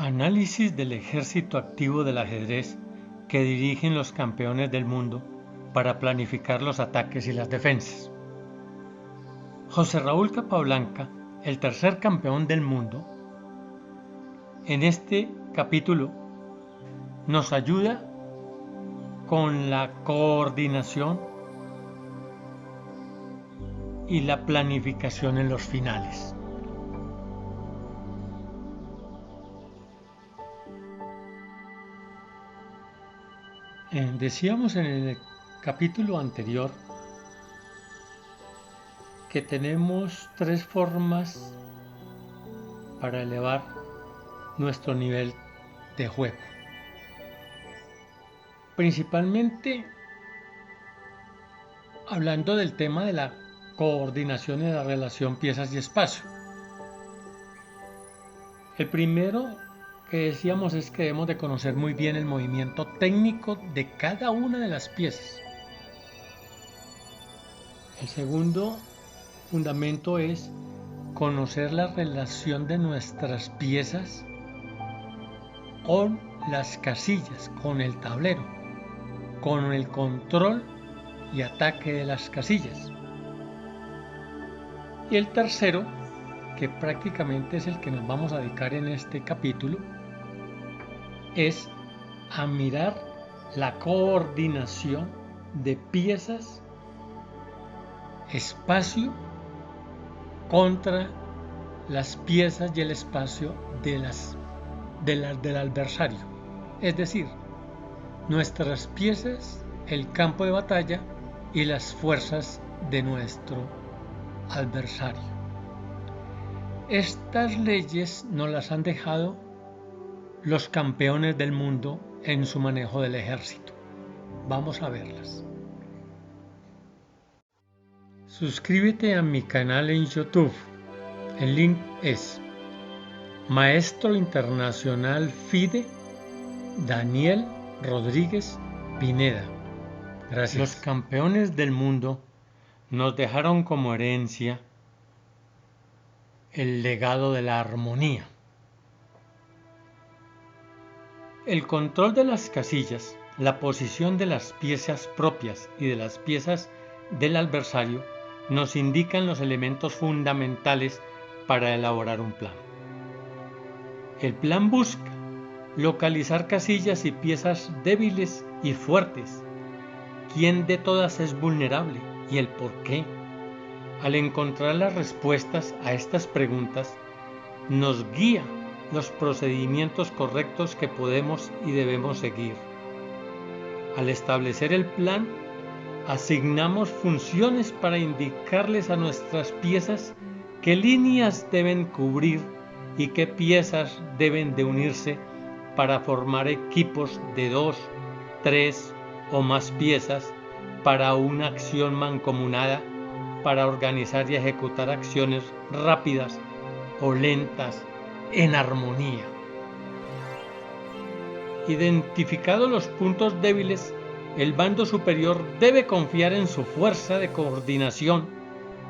Análisis del ejército activo del ajedrez que dirigen los campeones del mundo para planificar los ataques y las defensas. José Raúl Capablanca, el tercer campeón del mundo, en este capítulo nos ayuda con la coordinación y la planificación en los finales. Decíamos en el capítulo anterior que tenemos tres formas para elevar nuestro nivel de juego. Principalmente hablando del tema de la coordinación y la relación piezas y espacio. El primero que decíamos es que debemos de conocer muy bien el movimiento técnico de cada una de las piezas. El segundo fundamento es conocer la relación de nuestras piezas con las casillas, con el tablero, con el control y ataque de las casillas. Y el tercero, que prácticamente es el que nos vamos a dedicar en este capítulo, es a mirar la coordinación de piezas, espacio contra las piezas y el espacio del adversario. Es decir, nuestras piezas, el campo de batalla y las fuerzas de nuestro adversario. Estas leyes nos las han dejado los campeones del mundo en su manejo del ejército. Vamos a verlas. Suscríbete a mi canal en YouTube. El link es Maestro Internacional FIDE Daniel Rodríguez Pineda. Gracias. Los campeones del mundo nos dejaron como herencia el legado de la armonía. El control de las casillas, la posición de las piezas propias y de las piezas del adversario nos indican los elementos fundamentales para elaborar un plan. El plan busca localizar casillas y piezas débiles y fuertes, quién de todas es vulnerable y el por qué. Al encontrar las respuestas a estas preguntas, nos guía los procedimientos correctos que podemos y debemos seguir. Al establecer el plan, asignamos funciones para indicarles a nuestras piezas qué líneas deben cubrir y qué piezas deben de unirse para formar equipos de 2, 3 o más piezas para una acción mancomunada, para organizar y ejecutar acciones rápidas o lentas en armonía. Identificados los puntos débiles, el bando superior debe confiar en su fuerza de coordinación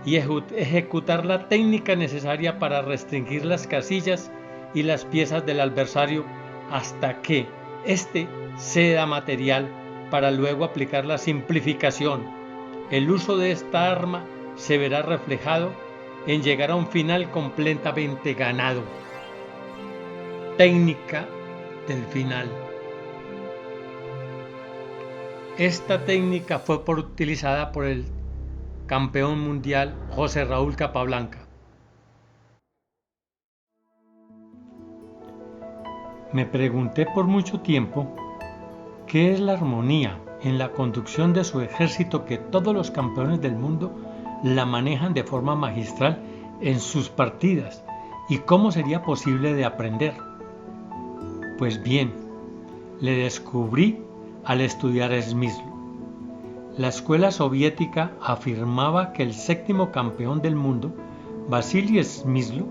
y ejecutar la técnica necesaria para restringir las casillas y las piezas del adversario hasta que éste ceda material para luego aplicar la simplificación. El uso de esta arma se verá reflejado en llegar a un final completamente ganado. Técnica del final. Esta técnica fue utilizada por el campeón mundial José Raúl Capablanca. Me pregunté por mucho tiempo qué es la armonía en la conducción de su ejército, que todos los campeones del mundo la manejan de forma magistral en sus partidas, y cómo sería posible de aprender. Pues bien, le descubrí al estudiar Smysl. La escuela soviética afirmaba que el séptimo campeón del mundo, Vasily Smysl,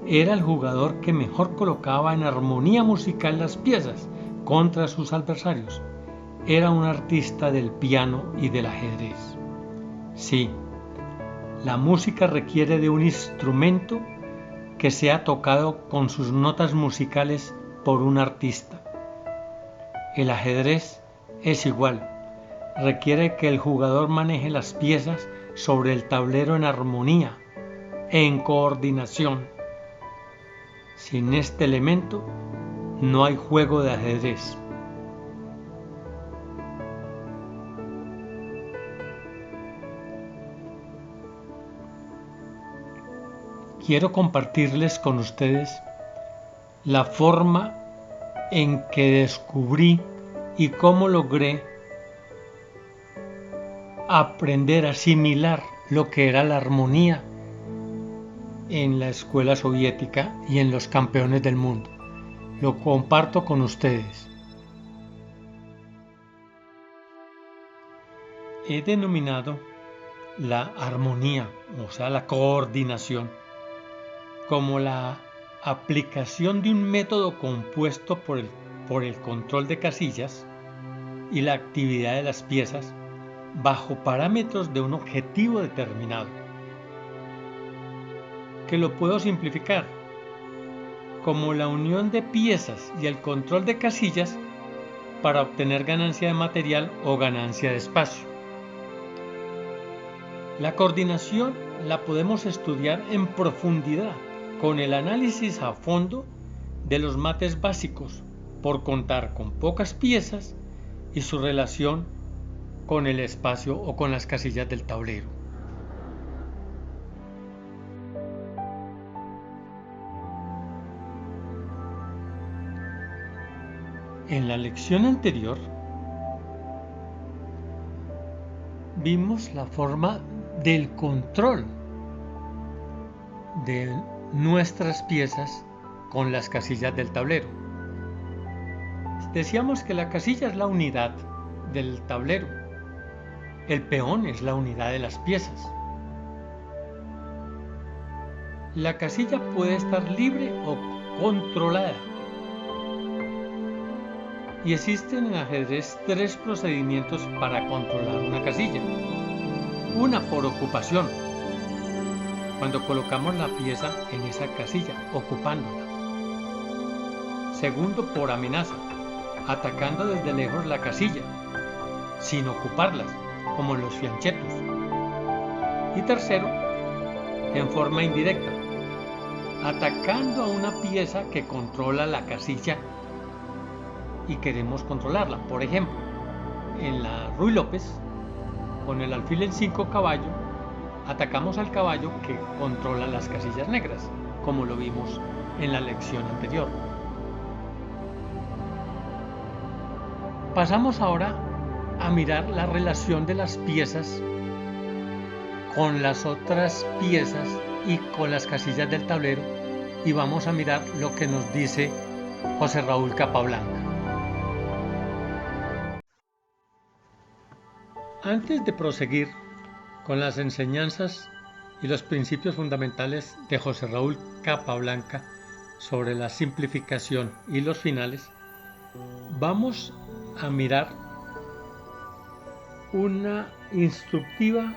era el jugador que mejor colocaba en armonía musical las piezas contra sus adversarios. Era un artista del piano y del ajedrez. Sí, la música requiere de un instrumento que sea tocado con sus notas musicales por un artista. El ajedrez es igual. Requiere que el jugador maneje las piezas sobre el tablero en armonía, en coordinación. Sin este elemento, no hay juego de ajedrez. Quiero compartirles con ustedes la forma en que descubrí y cómo logré aprender a asimilar lo que era la armonía en la escuela soviética y en los campeones del mundo. Lo comparto con ustedes. He denominado la armonía, o sea, la coordinación, como la aplicación de un método compuesto por el control de casillas y la actividad de las piezas bajo parámetros de un objetivo determinado, que lo puedo simplificar como la unión de piezas y el control de casillas para obtener ganancia de material o ganancia de espacio. La coordinación la podemos estudiar en profundidad con el análisis a fondo de los mates básicos por contar con pocas piezas y su relación con el espacio o con las casillas del tablero. En la lección anterior vimos la forma del control de nuestras piezas con las casillas del tablero. Decíamos que la casilla es la unidad del tablero, el peón es la unidad de las piezas. La casilla puede estar libre o controlada. Y existen en ajedrez 3 procedimientos para controlar una casilla. Una por ocupación, cuando colocamos la pieza en esa casilla, ocupándola. Segundo, por amenaza, atacando desde lejos la casilla, sin ocuparlas, como los fianchetos. Y tercero, en forma indirecta, atacando a una pieza que controla la casilla y queremos controlarla. Por ejemplo, en la Ruy López, con el alfil en 5 caballo, atacamos al caballo que controla las casillas negras, como lo vimos en la lección anterior. Pasamos ahora a mirar la relación de las piezas con las otras piezas y con las casillas del tablero, y vamos a mirar lo que nos dice José Raúl Capablanca. Antes de proseguir con las enseñanzas y los principios fundamentales de José Raúl Capablanca sobre la simplificación y los finales, vamos a mirar una instructiva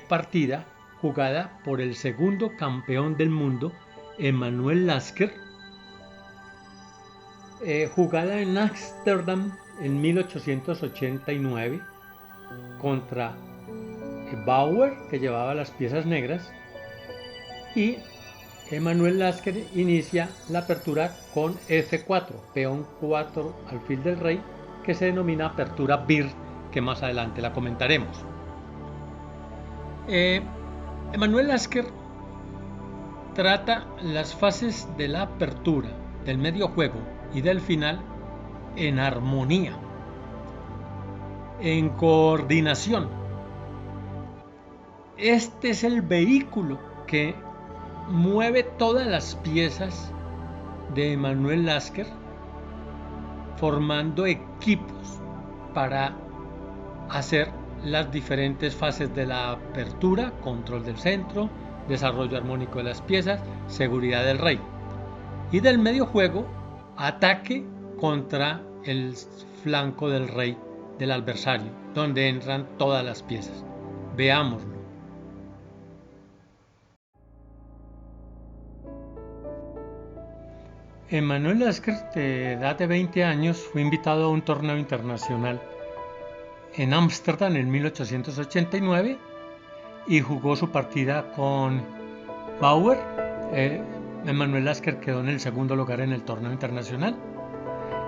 partida jugada por el segundo campeón del mundo, Emanuel Lasker, jugada en Ámsterdam en 1889 contra Bauer, que llevaba las piezas negras, y Emanuel Lasker inicia la apertura con F4, peón 4, alfil del rey, que se denomina apertura Beer, que más adelante la comentaremos. Emanuel Lasker trata las fases de la apertura, del medio juego y del final en armonía, en coordinación. Este es el vehículo que mueve todas las piezas de Emanuel Lasker, formando equipos para hacer las diferentes fases de la apertura: control del centro, desarrollo armónico de las piezas, seguridad del rey, y del medio juego, ataque contra el flanco del rey del adversario, donde entran todas las piezas. Veámoslo. Emanuel Lasker, de edad de 20 años, fue invitado a un torneo internacional en Ámsterdam en 1889 y jugó su partida con Bauer. Emanuel Lasker quedó en el segundo lugar en el torneo internacional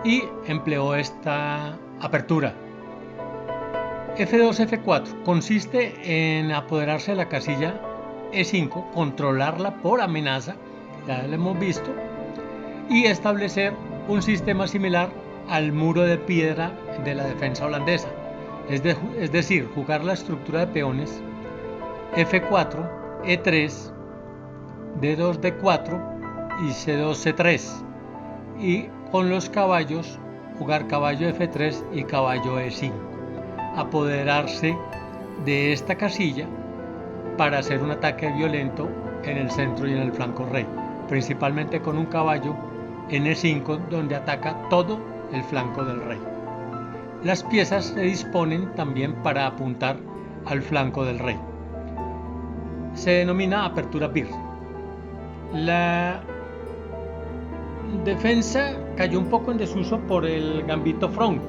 y empleó esta apertura. F2, F4 consiste en apoderarse de la casilla E5, controlarla por amenaza, ya lo hemos visto, y establecer un sistema similar al muro de piedra de la defensa holandesa, es decir, jugar la estructura de peones F4, E3, D2, D4 y C2, C3, y con los caballos jugar caballo F3 y caballo E5, apoderarse de esta casilla para hacer un ataque violento en el centro y en el flanco rey, principalmente con un caballo en E5 donde ataca todo el flanco del rey. Las piezas se disponen también para apuntar al flanco del rey. Se denomina apertura BIR. La defensa cayó un poco en desuso por el gambito front,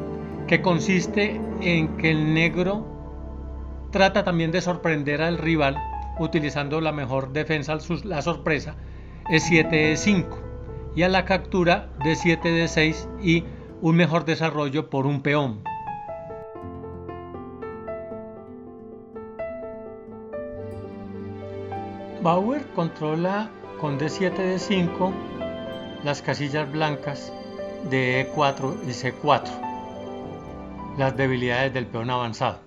que consiste en que el negro trata también de sorprender al rival utilizando la mejor defensa, la sorpresa, E7, E5, y a la captura D7, D6 y un mejor desarrollo por un peón. Bauer controla con D7, D5 las casillas blancas de E4 y C4, las debilidades del peón avanzado.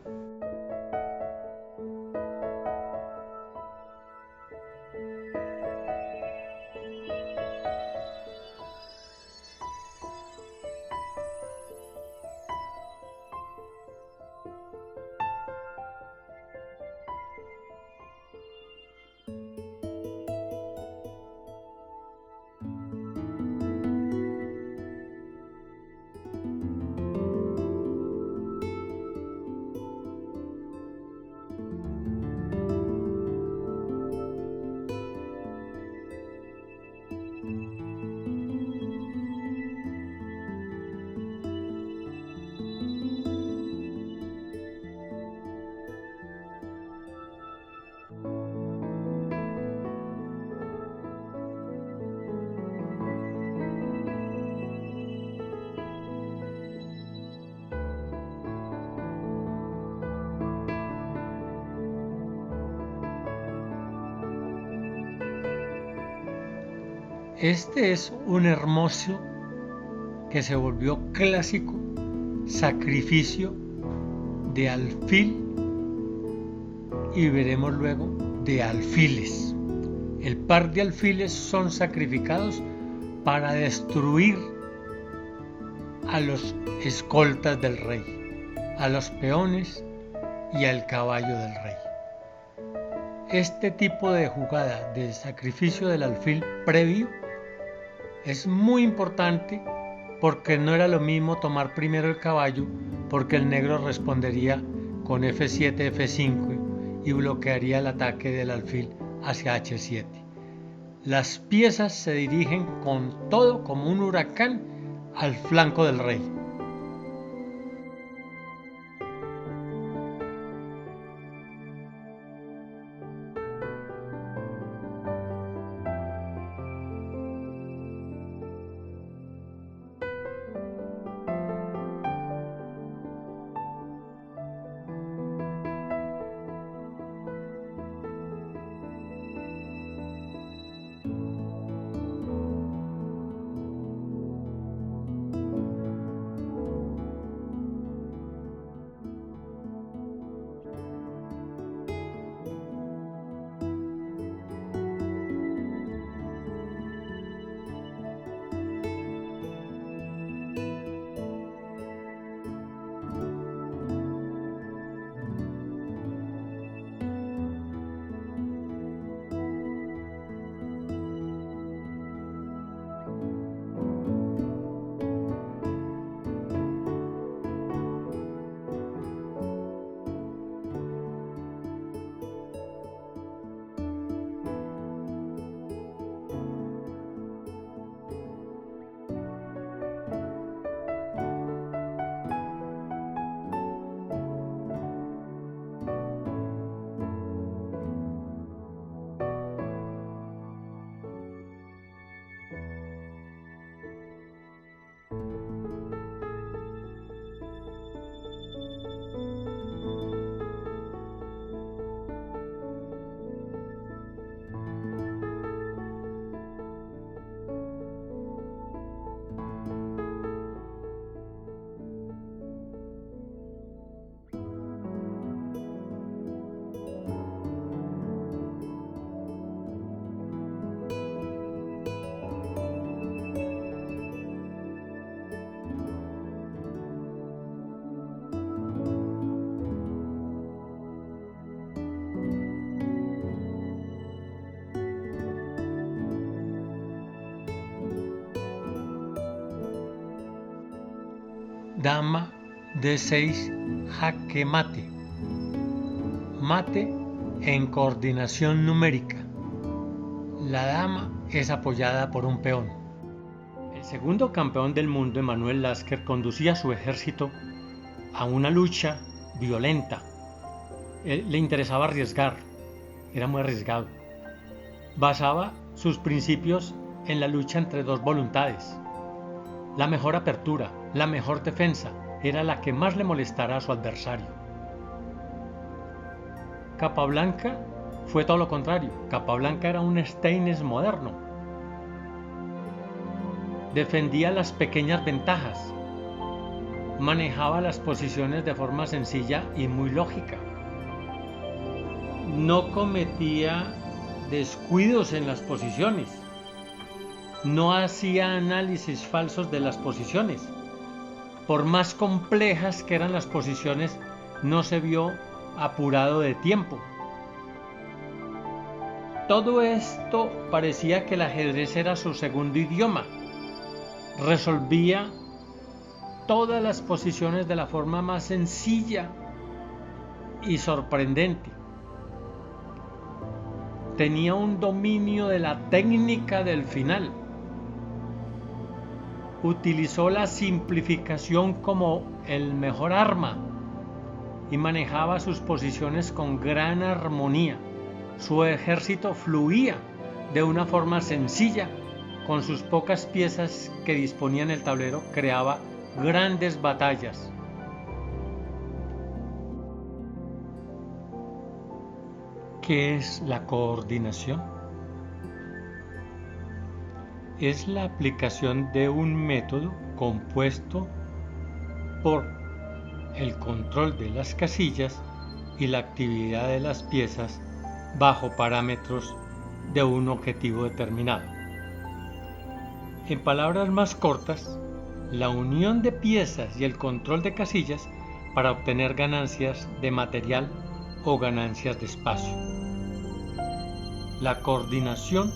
Este es un hermoso que se volvió clásico sacrificio de alfil y veremos luego de alfiles. El par de alfiles son sacrificados para destruir a los escoltas del rey, a los peones y al caballo del rey. Este tipo de jugada de sacrificio del alfil previo es muy importante porque no era lo mismo tomar primero el caballo, porque el negro respondería con F7, F5 y bloquearía el ataque del alfil hacia H7. Las piezas se dirigen con todo como un huracán al flanco del rey. dama D6, jaque mate. Mate en coordinación numérica. La dama es apoyada por un peón. El segundo campeón del mundo, Emanuel Lasker, conducía su ejército a una lucha violenta. Le interesaba arriesgar, era muy arriesgado. Basaba sus principios en la lucha entre dos voluntades. La mejor apertura, la mejor defensa, era la que más le molestara a su adversario. Capablanca fue todo lo contrario. Capablanca era un Steines moderno. Defendía las pequeñas ventajas. Manejaba las posiciones de forma sencilla y muy lógica. No cometía descuidos en las posiciones. No hacía análisis falsos de las posiciones. Por más complejas que eran las posiciones, no se vio apurado de tiempo. Todo esto parecía que el ajedrez era su segundo idioma. Resolvía todas las posiciones de la forma más sencilla y sorprendente. Tenía un dominio de la técnica del final. Utilizó la simplificación como el mejor arma y manejaba sus posiciones con gran armonía. Su ejército fluía de una forma sencilla. Con sus pocas piezas que disponía en el tablero, creaba grandes batallas. ¿Qué es la coordinación? Es la aplicación de un método compuesto por el control de las casillas y la actividad de las piezas bajo parámetros de un objetivo determinado. En palabras más cortas, la unión de piezas y el control de casillas para obtener ganancias de material o ganancias de espacio. La coordinación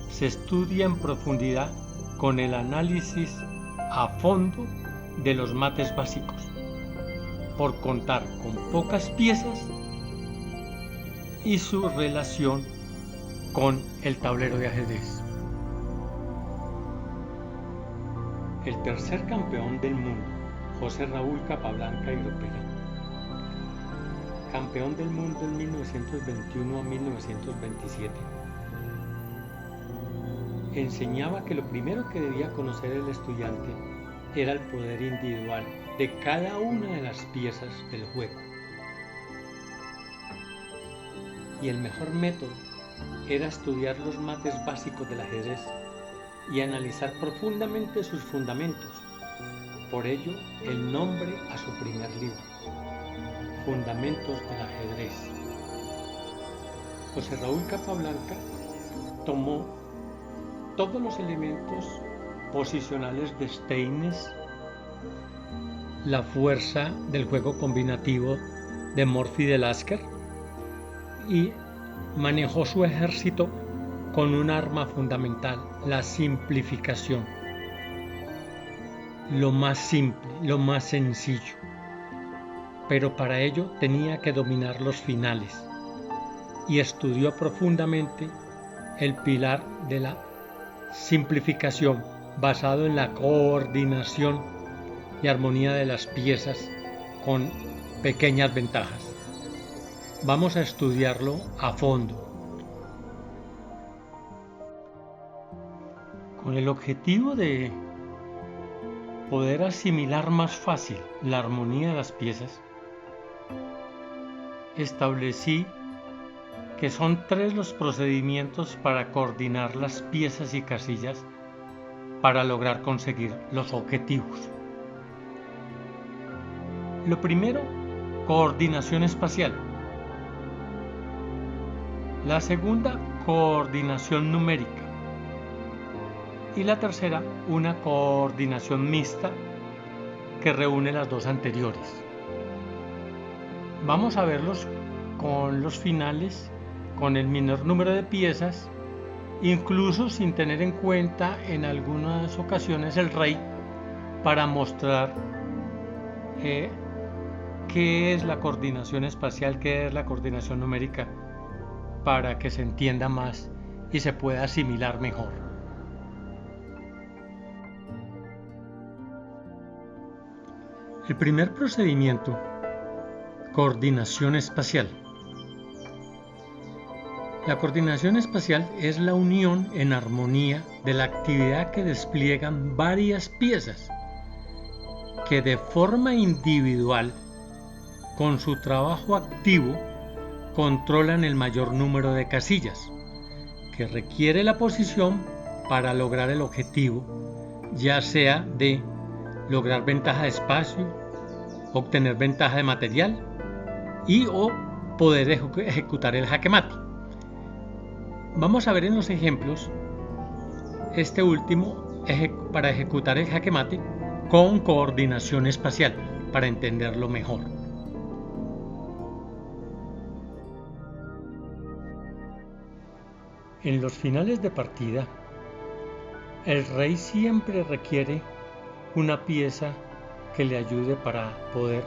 se estudia en profundidad con el análisis a fondo de los mates básicos, por contar con pocas piezas y su relación con el tablero de ajedrez. El tercer campeón del mundo, José Raúl Capablanca Iropera, campeón del mundo en 1921 a 1927, enseñaba que lo primero que debía conocer el estudiante era el poder individual de cada una de las piezas del juego. Y el mejor método era estudiar los mates básicos del ajedrez y analizar profundamente sus fundamentos. Por ello, el nombre a su primer libro, Fundamentos del Ajedrez. José Raúl Capablanca tomó todos los elementos posicionales de Steines, la fuerza del juego combinativo de Morphy de Lasker, y manejó su ejército con un arma fundamental, la simplificación. Lo más simple, lo más sencillo. Pero para ello tenía que dominar los finales y estudió profundamente el pilar de la simplificación basado en la coordinación y armonía de las piezas con pequeñas ventajas. Vamos a estudiarlo a fondo. Con el objetivo de poder asimilar más fácil la armonía de las piezas, establecí que son 3 los procedimientos para coordinar las piezas y casillas para lograr conseguir los objetivos. Lo primero, coordinación espacial. La segunda, coordinación numérica. Y la tercera, una coordinación mixta que reúne las dos anteriores. Vamos a verlos con los finales, con el menor número de piezas, incluso sin tener en cuenta en algunas ocasiones el rey, para mostrar qué es la coordinación espacial, qué es la coordinación numérica, para que se entienda más y se pueda asimilar mejor. El primer procedimiento, coordinación espacial. La coordinación espacial es la unión en armonía de la actividad que despliegan varias piezas que de forma individual, con su trabajo activo, controlan el mayor número de casillas que requiere la posición para lograr el objetivo, ya sea de lograr ventaja de espacio, obtener ventaja de material o poder ejecutar el jaque mate. Vamos a ver en los ejemplos este último para ejecutar el jaque mate con coordinación espacial, para entenderlo mejor. En los finales de partida, el rey siempre requiere una pieza que le ayude para poder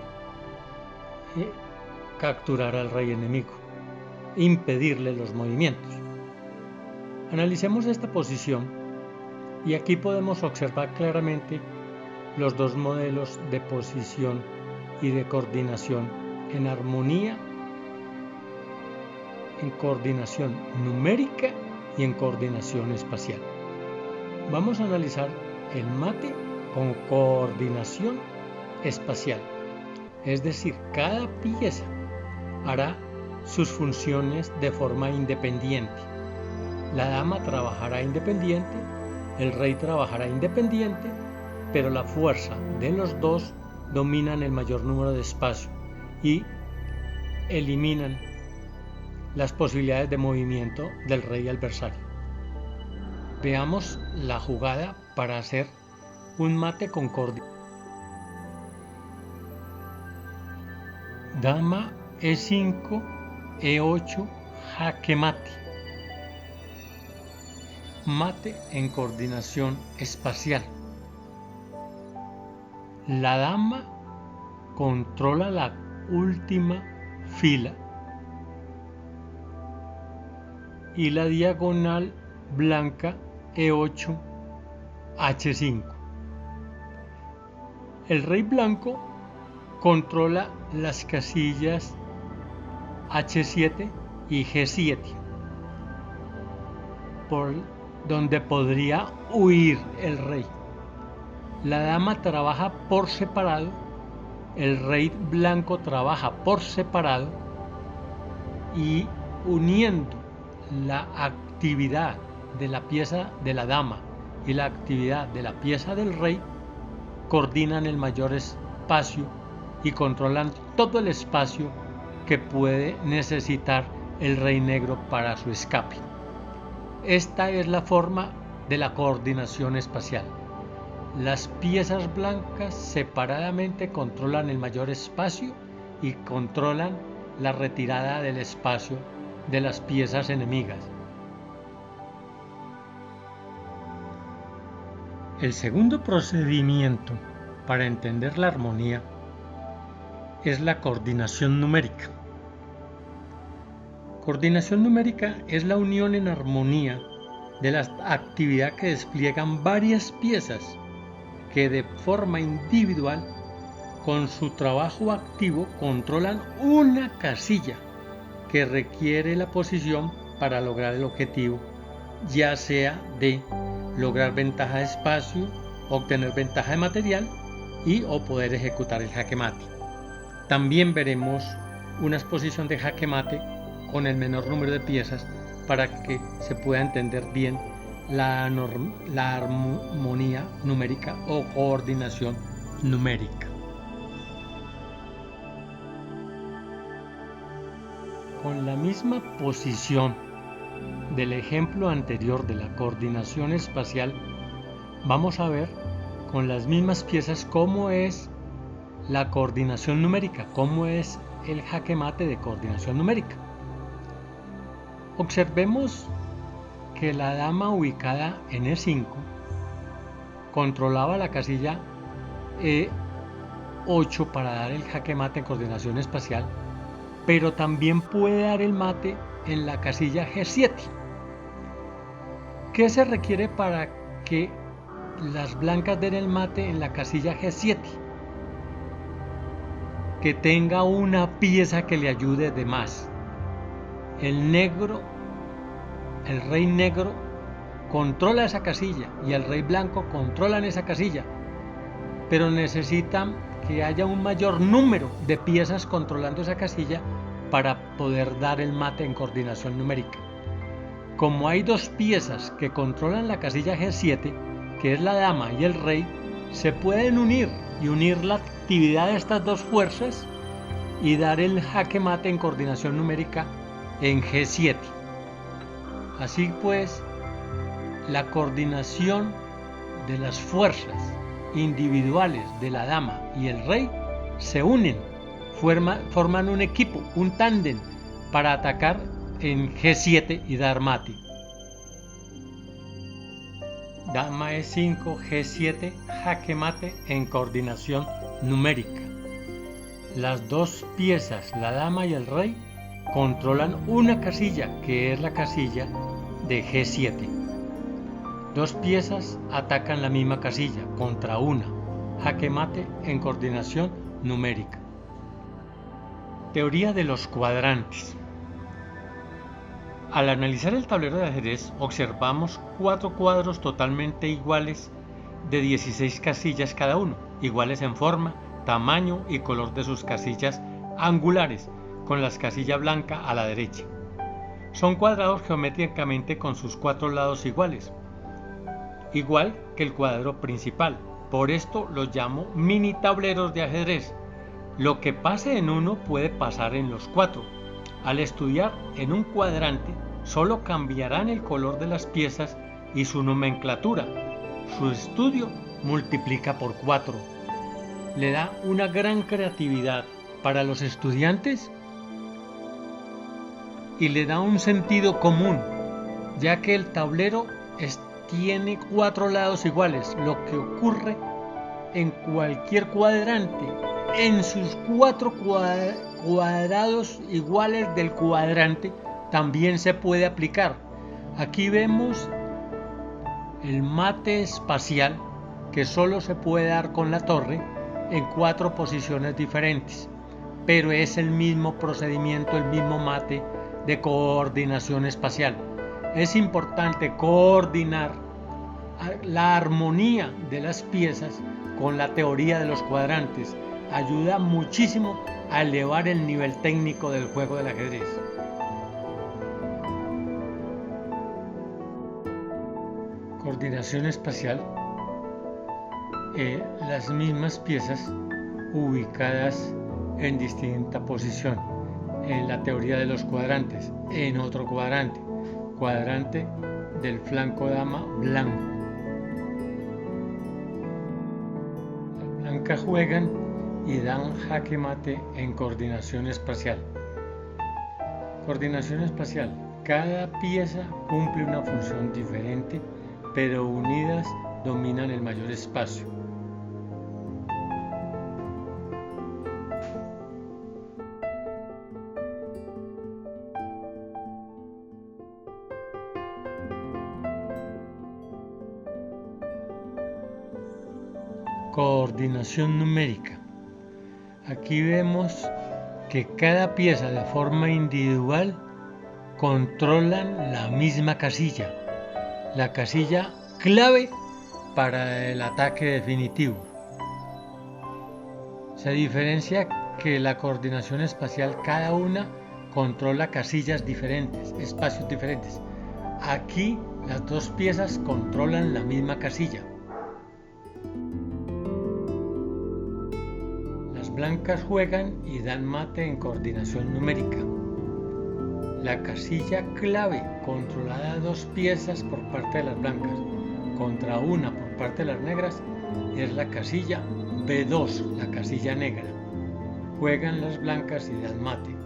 capturar al rey enemigo, impedirle los movimientos. Analicemos esta posición y aquí podemos observar claramente los dos modelos de posición y de coordinación en armonía, en coordinación numérica y en coordinación espacial. Vamos a analizar el mate con coordinación espacial, es decir, cada pieza hará sus funciones de forma independiente. La dama trabajará independiente, el rey trabajará independiente, pero la fuerza de los dos dominan el mayor número de espacio y eliminan las posibilidades de movimiento del rey adversario. Veamos la jugada para hacer un mate con coordinación. Dama E5, E8, jaque mate. Mate en coordinación espacial. La dama controla la última fila y la diagonal blanca E8, H5. El rey blanco controla las casillas H7 y G7, por donde podría huir el rey. La dama trabaja por separado, el rey blanco trabaja por separado y uniendo la actividad de la pieza de la dama y la actividad de la pieza del rey, coordinan el mayor espacio y controlan todo el espacio que puede necesitar el rey negro para su escape. Esta es la forma de la coordinación espacial. Las piezas blancas separadamente controlan el mayor espacio y controlan la retirada del espacio de las piezas enemigas. El segundo procedimiento para entender la armonía es la coordinación numérica. Coordinación numérica es la unión en armonía de la actividad que despliegan varias piezas que de forma individual, con su trabajo activo, controlan una casilla que requiere la posición para lograr el objetivo, ya sea de lograr ventaja de espacio, obtener ventaja de material o poder ejecutar el jaque mate. También veremos una exposición de jaque mate con el menor número de piezas para que se pueda entender bien la armonía numérica o coordinación numérica. Con la misma posición del ejemplo anterior de la coordinación espacial, vamos a ver con las mismas piezas cómo es la coordinación numérica, cómo es el jaque mate de coordinación numérica. Observemos que la dama ubicada en E5 controlaba la casilla E8, 8 para dar el jaque mate en coordinación espacial, pero también puede dar el mate en la casilla G7. ¿Qué se requiere para que las blancas den el mate en la casilla G7? Que tenga una pieza que le ayude de más. El negro, el rey negro controla esa casilla y el rey blanco controlan esa casilla, pero necesitan que haya un mayor número de piezas controlando esa casilla para poder dar el mate en coordinación numérica. Como hay dos piezas que controlan la casilla G7, que es la dama y el rey, se pueden unir y unir la actividad de estas dos fuerzas y dar el jaque mate en coordinación numérica en G7. Así pues, la coordinación de las fuerzas individuales de la dama y el rey se unen, forman un equipo, un tándem para atacar en G7 y dar mate. Dama E5, G7, jaque mate en coordinación numérica. Las dos piezas, la dama y el rey, controlan una casilla, que es la casilla de G7. Dos piezas atacan la misma casilla contra una, jaque mate en coordinación numérica. Teoría de los cuadrantes. Al analizar el tablero de ajedrez, observamos 4 cuadros totalmente iguales de 16 casillas cada uno, iguales en forma, tamaño y color de sus casillas angulares, con la casilla blanca a la derecha. Son cuadrados geométricamente con sus 4 lados iguales, igual que el cuadro principal. Por esto los llamo mini tableros de ajedrez. Lo que pase en uno puede pasar en los 4. Al estudiar en un cuadrante, solo cambiarán el color de las piezas y su nomenclatura. Su estudio multiplica por 4. Le da una gran creatividad para los estudiantes y le da un sentido común, ya que el tablero tiene 4 lados iguales. Lo que ocurre en cualquier cuadrante, en sus 4 cuadrados iguales del cuadrante, también se puede aplicar. Aquí vemos el mate espacial, que solo se puede dar con la torre en 4 posiciones diferentes, pero es el mismo procedimiento, el mismo mate de coordinación espacial. Es importante coordinar la armonía de las piezas con la teoría de los cuadrantes. Ayuda muchísimo a elevar el nivel técnico del juego del ajedrez. Coordinación espacial. Las mismas piezas ubicadas en distinta posición. En la teoría de los cuadrantes, en otro cuadrante, cuadrante del flanco dama blanco. Las blancas juegan y dan jaque mate en coordinación espacial. Coordinación espacial. Cada pieza cumple una función diferente, pero unidas dominan el mayor espacio. Coordinación numérica. Aquí vemos que cada pieza de forma individual controlan la misma casilla, la casilla clave para el ataque definitivo. Se diferencia que la coordinación espacial, cada una controla casillas diferentes, espacios diferentes. Aquí las dos piezas controlan la misma casilla. Las blancas juegan y dan mate en coordinación numérica. La casilla clave, controlada 2 piezas por parte de las blancas contra una por parte de las negras, es la casilla B2, la casilla negra. Juegan las blancas y dan mate.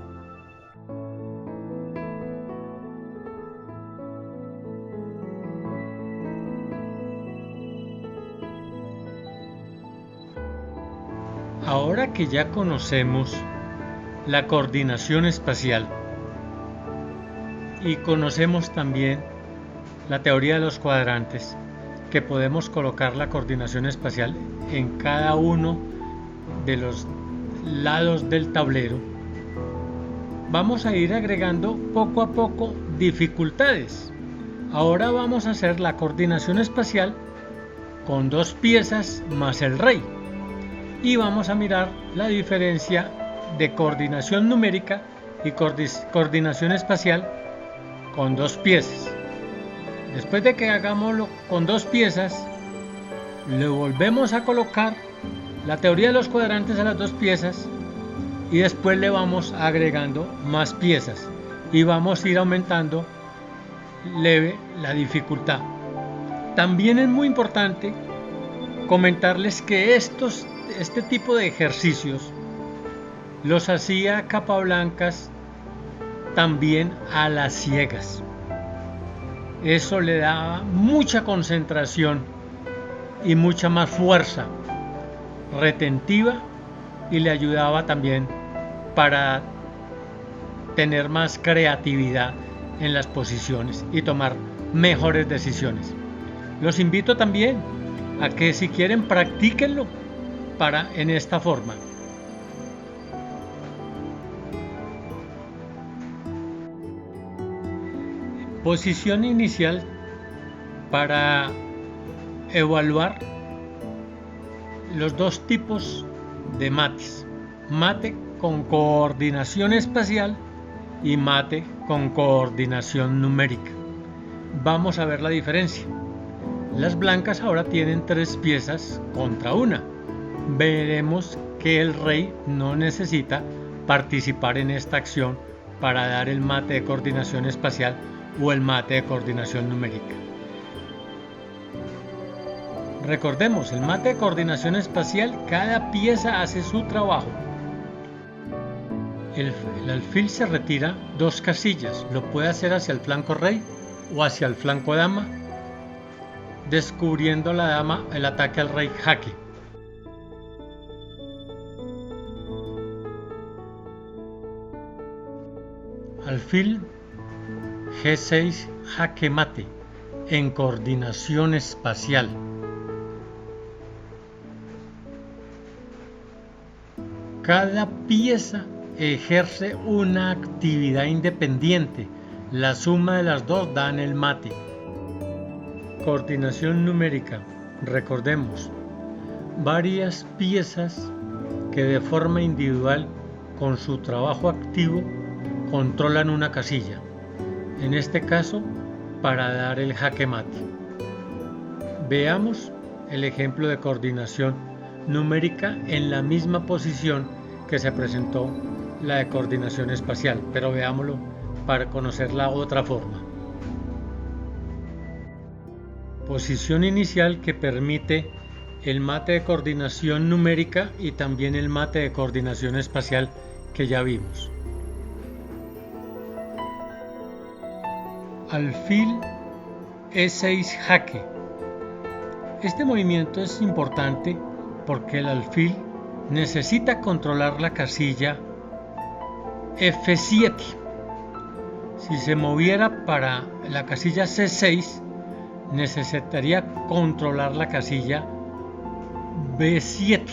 Ahora que ya conocemos la coordinación espacial y conocemos también la teoría de los cuadrantes, que podemos colocar la coordinación espacial en cada uno de los lados del tablero, vamos a ir agregando poco a poco dificultades. Ahora vamos a hacer la coordinación espacial con 2 piezas más el rey, y vamos a mirar la diferencia de coordinación numérica y coordinación espacial con 2 piezas. Después de que hagámoslo con 2 piezas, le volvemos a colocar la teoría de los cuadrantes a las 2 piezas y después le vamos agregando más piezas y vamos a ir aumentando leve la dificultad. También es muy importante comentarles que este tipo de ejercicios los hacía Capablancas también a las ciegas. Eso le daba mucha concentración y mucha más fuerza retentiva y le ayudaba también para tener más creatividad en las posiciones y tomar mejores decisiones. Los invito también a que, si quieren, practíquenlo en esta forma. Posición inicial para evaluar los 2 tipos de mates: mate con coordinación espacial y mate con coordinación numérica. Vamos a ver la diferencia. Las blancas ahora tienen 3 piezas contra 1. Veremos que el rey no necesita participar en esta acción para dar el mate de coordinación espacial o el mate de coordinación numérica. Recordemos, el mate de coordinación espacial, cada pieza hace su trabajo. El alfil se retira 2 casillas, lo puede hacer hacia el flanco rey o hacia el flanco dama, descubriendo la dama el ataque al rey jaque. Alfil G6 jaque mate en coordinación espacial. Cada pieza ejerce una actividad independiente. La suma de las 2 dan el mate. Coordinación numérica. Recordemos, varias piezas que de forma individual, con su trabajo activo, controlan una casilla. En este caso, para dar el jaque mate. Veamos el ejemplo de coordinación numérica en la misma posición que se presentó la de coordinación espacial, pero veámoslo para conocer la otra forma. Posición inicial que permite el mate de coordinación numérica y también el mate de coordinación espacial que ya vimos. Alfil E6 jaque. Este movimiento es importante porque el alfil necesita controlar la casilla F7. Si se moviera para la casilla C6, necesitaría controlar la casilla B7,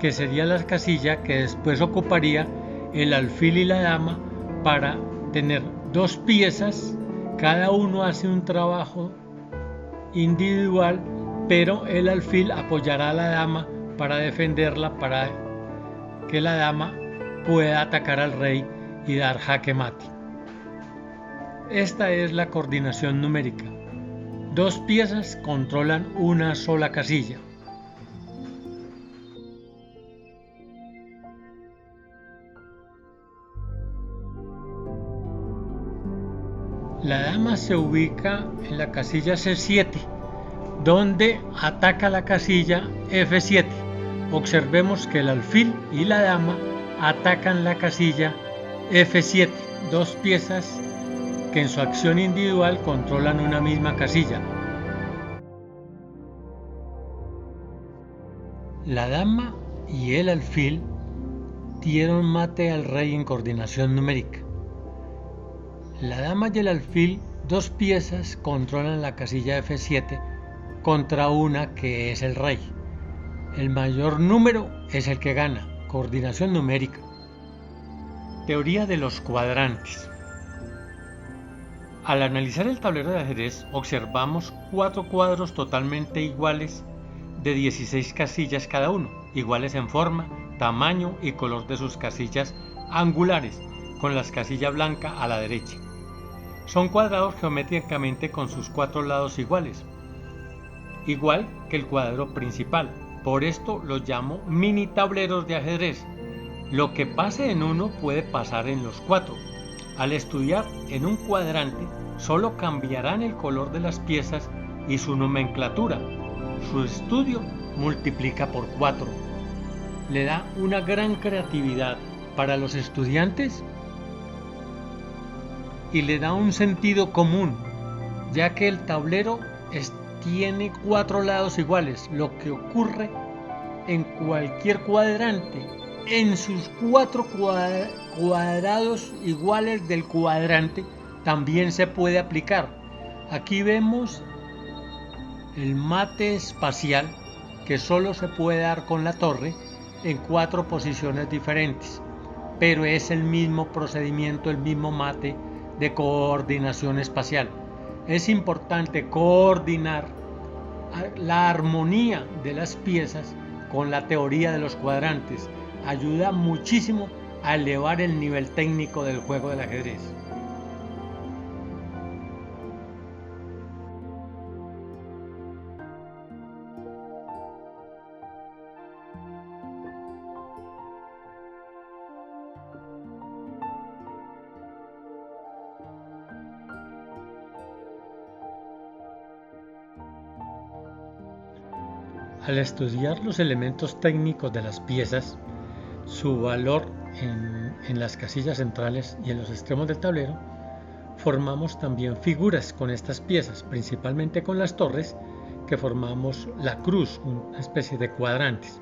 que sería la casilla que después ocuparía el alfil y la dama para tener 2 piezas. Cada uno hace un trabajo individual, pero el alfil apoyará a la dama para defenderla, para que la dama pueda atacar al rey y dar jaque mate. Esta es la coordinación numérica. 2 piezas controlan una sola casilla. La dama se ubica en la casilla C7, donde ataca la casilla F7. Observemos que el alfil y la dama atacan la casilla F7, 2 piezas que en su acción individual controlan una misma casilla. La dama y el alfil dieron mate al rey en coordinación numérica. La dama y el alfil, 2 piezas, controlan la casilla F7 contra una que es el rey. El mayor número es el que gana. Coordinación numérica. Teoría de los cuadrantes. Al analizar el tablero de ajedrez, observamos 4 cuadros totalmente iguales de 16 casillas cada uno, iguales en forma, tamaño y color de sus casillas angulares, con la casilla blanca a la derecha. Son cuadrados geométricamente con sus 4 lados iguales, igual que el cuadro principal. Por esto los llamo mini tableros de ajedrez. Lo que pase en uno puede pasar en los 4. Al estudiar en un cuadrante, solo cambiarán el color de las piezas y su nomenclatura. Su estudio multiplica por 4. Le da una gran creatividad para los estudiantes y le da un sentido común, ya que el tablero tiene 4 lados iguales. Lo que ocurre en cualquier cuadrante, en sus 4 cuadrados iguales del cuadrante, también se puede aplicar. Aquí vemos el mate espacial, que solo se puede dar con la torre en 4 posiciones diferentes, pero es el mismo procedimiento, el mismo mate de coordinación espacial. Es importante coordinar la armonía de las piezas con la teoría de los cuadrantes. Ayuda muchísimo a elevar el nivel técnico del juego del ajedrez. Al estudiar los elementos técnicos de las piezas, su valor en las casillas centrales y en los extremos del tablero, formamos también figuras con estas piezas, principalmente con las torres, que formamos la cruz, una especie de cuadrantes.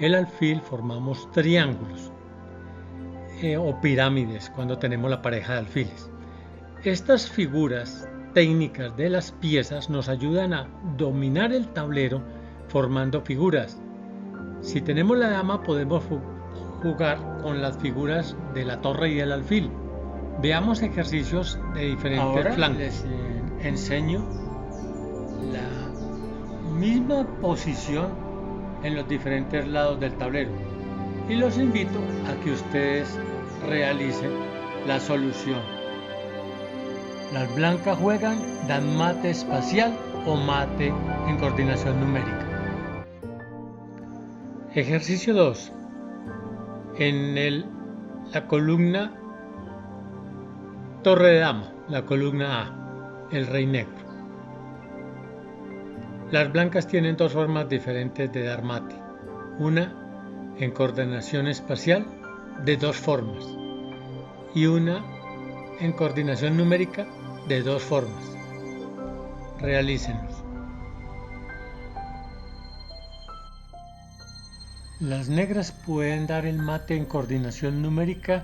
El alfil formamos triángulos o pirámides cuando tenemos la pareja de alfiles. Estas figuras técnicas de las piezas nos ayudan a dominar el tablero formando figuras. Si tenemos la dama, podemos jugar con las figuras de la torre y el alfil. Veamos ejercicios de diferentes flancos. Les enseño la misma posición en los diferentes lados del tablero y los invito a que ustedes realicen la solución. Las blancas juegan, dan mate espacial o mate en coordinación numérica. Ejercicio 2. En la columna torre de dama, la columna A, el rey negro. Las blancas tienen 2 formas diferentes de dar mate. Una en coordinación espacial de 2 formas y una en coordinación numérica de 2 formas. Realícenlos. Las negras pueden dar el mate en coordinación numérica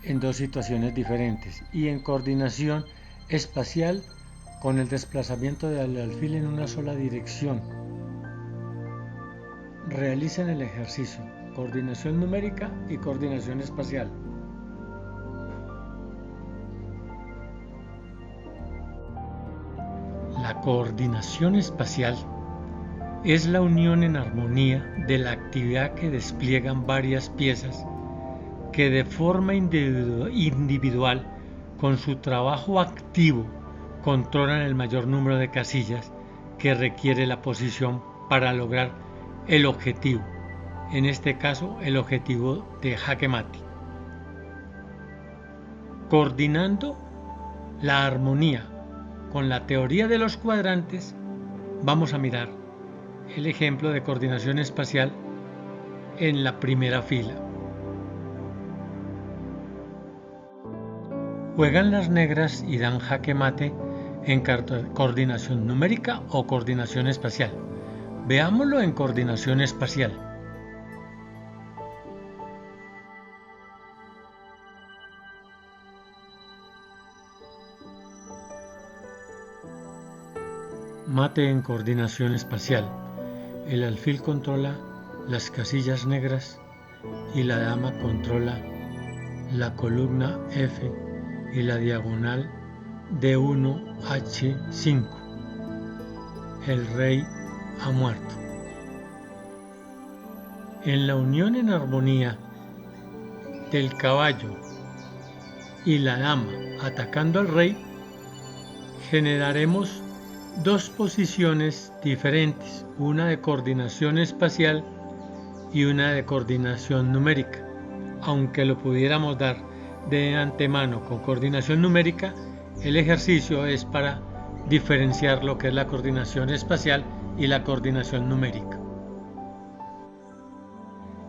en 2 situaciones diferentes y en coordinación espacial con el desplazamiento del alfil en una sola dirección. Realicen el ejercicio, coordinación numérica y coordinación espacial. La coordinación espacial es la unión en armonía de la actividad que despliegan varias piezas que de forma individual, con su trabajo activo, controlan el mayor número de casillas que requiere la posición para lograr el objetivo, en este caso el objetivo de jaque mate. Coordinando la armonía con la teoría de los cuadrantes, vamos a mirar el ejemplo de coordinación espacial en la primera fila. Juegan las negras y dan jaque mate en coordinación numérica o coordinación espacial. Veámoslo en coordinación espacial. Mate en coordinación espacial. El alfil controla las casillas negras y la dama controla la columna F y la diagonal D1H5. El rey ha muerto. En la unión en armonía del caballo y la dama atacando al rey, generaremos dos posiciones diferentes, una de coordinación espacial y una de coordinación numérica. Aunque lo pudiéramos dar de antemano con coordinación numérica, el ejercicio es para diferenciar lo que es la coordinación espacial y la coordinación numérica.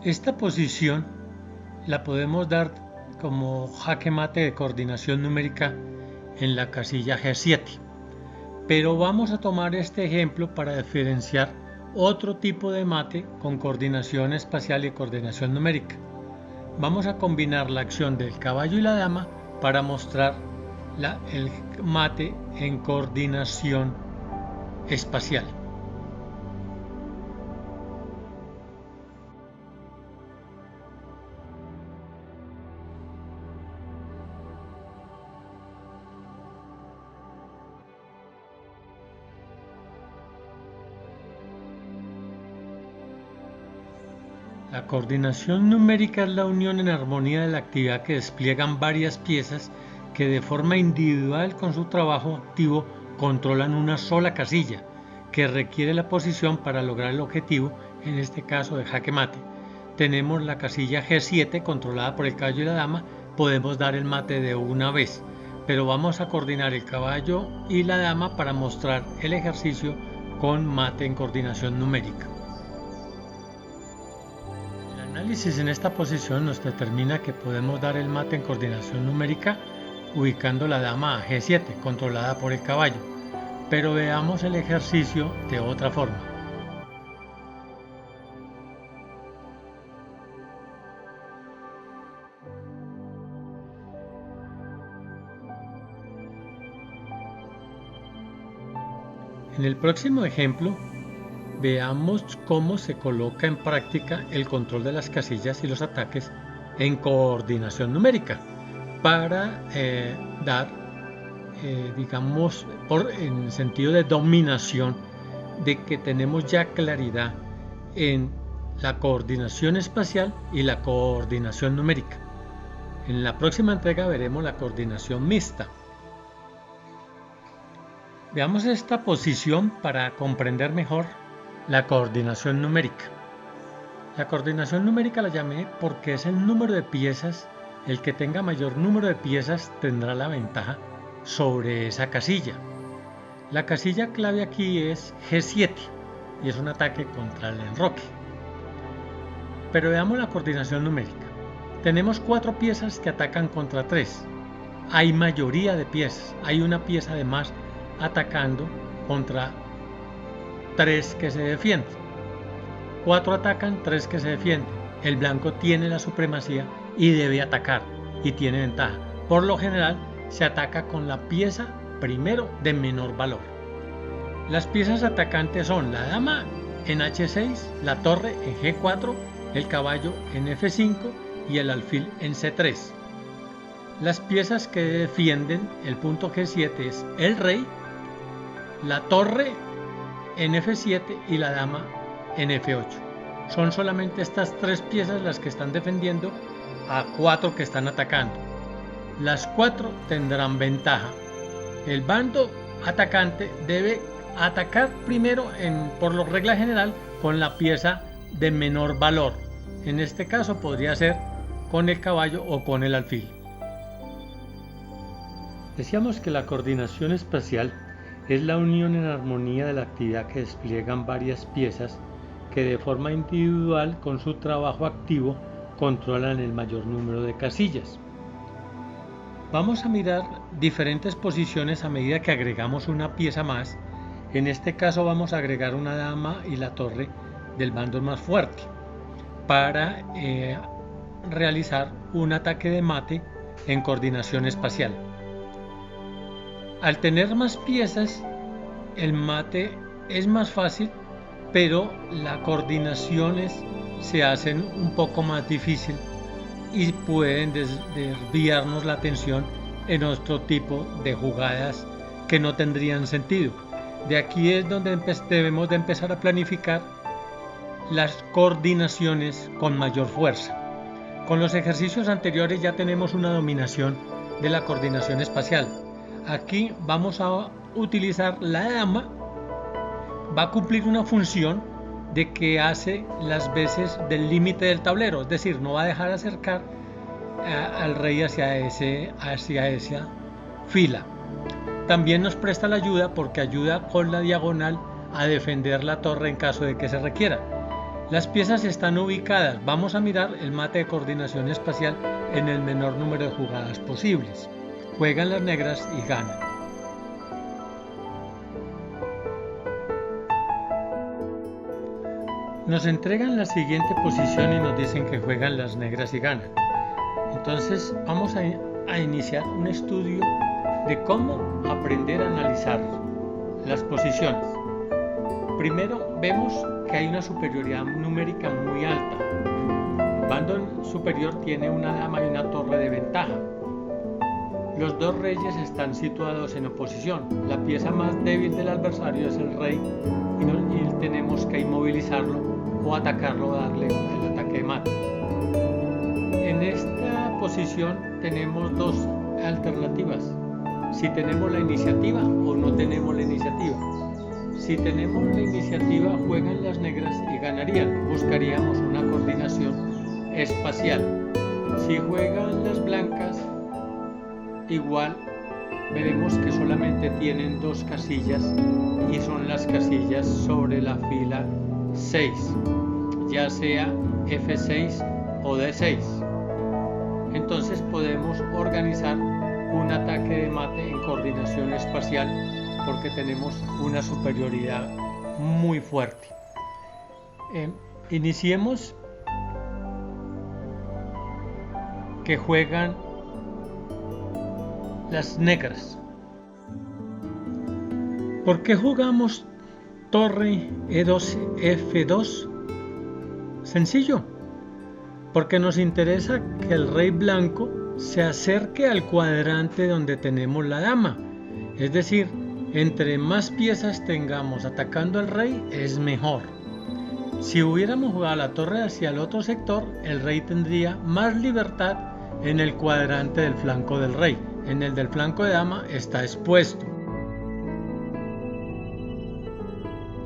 Esta posición la podemos dar como jaque mate de coordinación numérica en la casilla G7, pero vamos a tomar este ejemplo para diferenciar otro tipo de mate con coordinación espacial y coordinación numérica. Vamos a combinar la acción del caballo y la dama para mostrar el mate en coordinación espacial. La coordinación numérica es la unión en armonía de la actividad que despliegan varias piezas que de forma individual con su trabajo activo controlan una sola casilla que requiere la posición para lograr el objetivo, en este caso de jaque mate. Tenemos la casilla G7 controlada por el caballo y la dama, podemos dar el mate de una vez, pero vamos a coordinar el caballo y la dama para mostrar el ejercicio con mate en coordinación numérica. El análisis en esta posición nos determina que podemos dar el mate en coordinación numérica ubicando la dama a G7 controlada por el caballo, pero veamos el ejercicio de otra forma. En el próximo ejemplo, veamos cómo se coloca en práctica el control de las casillas y los ataques en coordinación numérica para dar, digamos, en sentido de dominación, de que tenemos ya claridad en la coordinación espacial y la coordinación numérica. En la próxima entrega veremos la coordinación mixta. Veamos esta posición para comprender mejor la coordinación numérica. La coordinación numérica la llamé porque es el número de piezas, el que tenga mayor número de piezas tendrá la ventaja sobre esa casilla. La casilla clave aquí es G7 y es un ataque contra el enroque. Pero veamos la coordinación numérica. Tenemos 4 piezas que atacan contra 3. Hay mayoría de piezas, hay una pieza de más atacando contra 3 que se defienden. 4 atacan, 3 que se defienden. El blanco tiene la supremacía y debe atacar y tiene ventaja. Por lo general se ataca con la pieza primero de menor valor. Las piezas atacantes son la dama en H6, la torre en G4, el caballo en F5 y el alfil en C3. Las piezas que defienden el punto G7 es el rey, la torre en F7 y la dama en F8. Son solamente estas 3 piezas las que están defendiendo a 4 que están atacando. Las 4 tendrán ventaja. El bando atacante debe atacar primero por la regla general con la pieza de menor valor. En este caso podría ser con el caballo o con el alfil. Decíamos que la coordinación espacial es la unión en armonía de la actividad que despliegan varias piezas que de forma individual con su trabajo activo controlan el mayor número de casillas. Vamos a mirar diferentes posiciones a medida que agregamos una pieza más. En este caso vamos a agregar una dama y la torre del bando más fuerte para realizar un ataque de mate en coordinación espacial. Al tener más piezas, el mate es más fácil, pero las coordinaciones se hacen un poco más difícil y pueden desviarnos la atención en otro tipo de jugadas que no tendrían sentido. De aquí es donde debemos de empezar a planificar las coordinaciones con mayor fuerza. Con los ejercicios anteriores ya tenemos una dominación de la coordinación espacial. Aquí vamos a utilizar la dama, va a cumplir una función de que hace las veces del límite del tablero, es decir, no va a dejar acercar al rey hacia esa fila. También nos presta la ayuda porque ayuda con la diagonal a defender la torre en caso de que se requiera. Las piezas están ubicadas. Vamos a mirar el mate de coordinación espacial en el menor número de jugadas posibles. Juegan las negras y ganan. Nos entregan la siguiente posición y nos dicen que juegan las negras y ganan. Entonces vamos a iniciar un estudio de cómo aprender a analizar las posiciones. Primero vemos que hay una superioridad numérica muy alta. El bando superior tiene una dama y una torre de ventaja. Los dos reyes están situados en oposición. La pieza más débil del adversario es el rey y tenemos que inmovilizarlo o atacarlo o darle el ataque de mate. En esta posición tenemos dos alternativas: si tenemos la iniciativa o no tenemos la iniciativa. Si tenemos la iniciativa, juegan las negras y ganarían. Buscaríamos una coordinación espacial. Si juegan las blancas, igual veremos que solamente tienen dos casillas y son las casillas sobre la fila 6, ya sea F6 o D6. Entonces podemos organizar un ataque de mate en coordinación espacial porque tenemos una superioridad muy fuerte. Iniciemos que juegan las negras. ¿Por qué jugamos torre E2, F2? Sencillo, porque nos interesa que el rey blanco se acerque al cuadrante donde tenemos la dama. Es decir, entre más piezas tengamos atacando al rey es mejor. Si hubiéramos jugado la torre hacia el otro sector, el rey tendría más libertad en el cuadrante del flanco del rey. En el del flanco de dama está expuesto.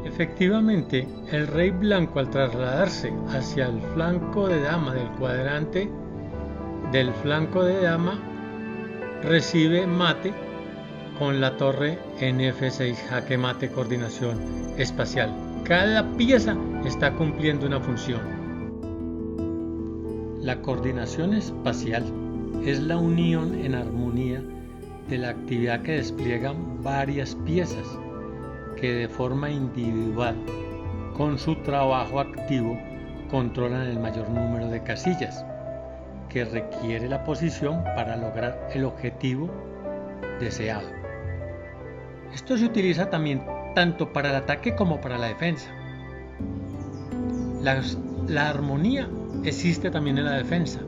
Efectivamente, el rey blanco, al trasladarse hacia el flanco de dama del cuadrante del flanco de dama, recibe mate con la torre en F6, jaque mate, coordinación espacial. Cada pieza está cumpliendo una función. La coordinación espacial es la unión en armonía de la actividad que despliegan varias piezas que de forma individual, con su trabajo activo, controlan el mayor número de casillas que requiere la posición para lograr el objetivo deseado. Esto se utiliza también tanto para el ataque como para la defensa. La armonía existe también en la defensa.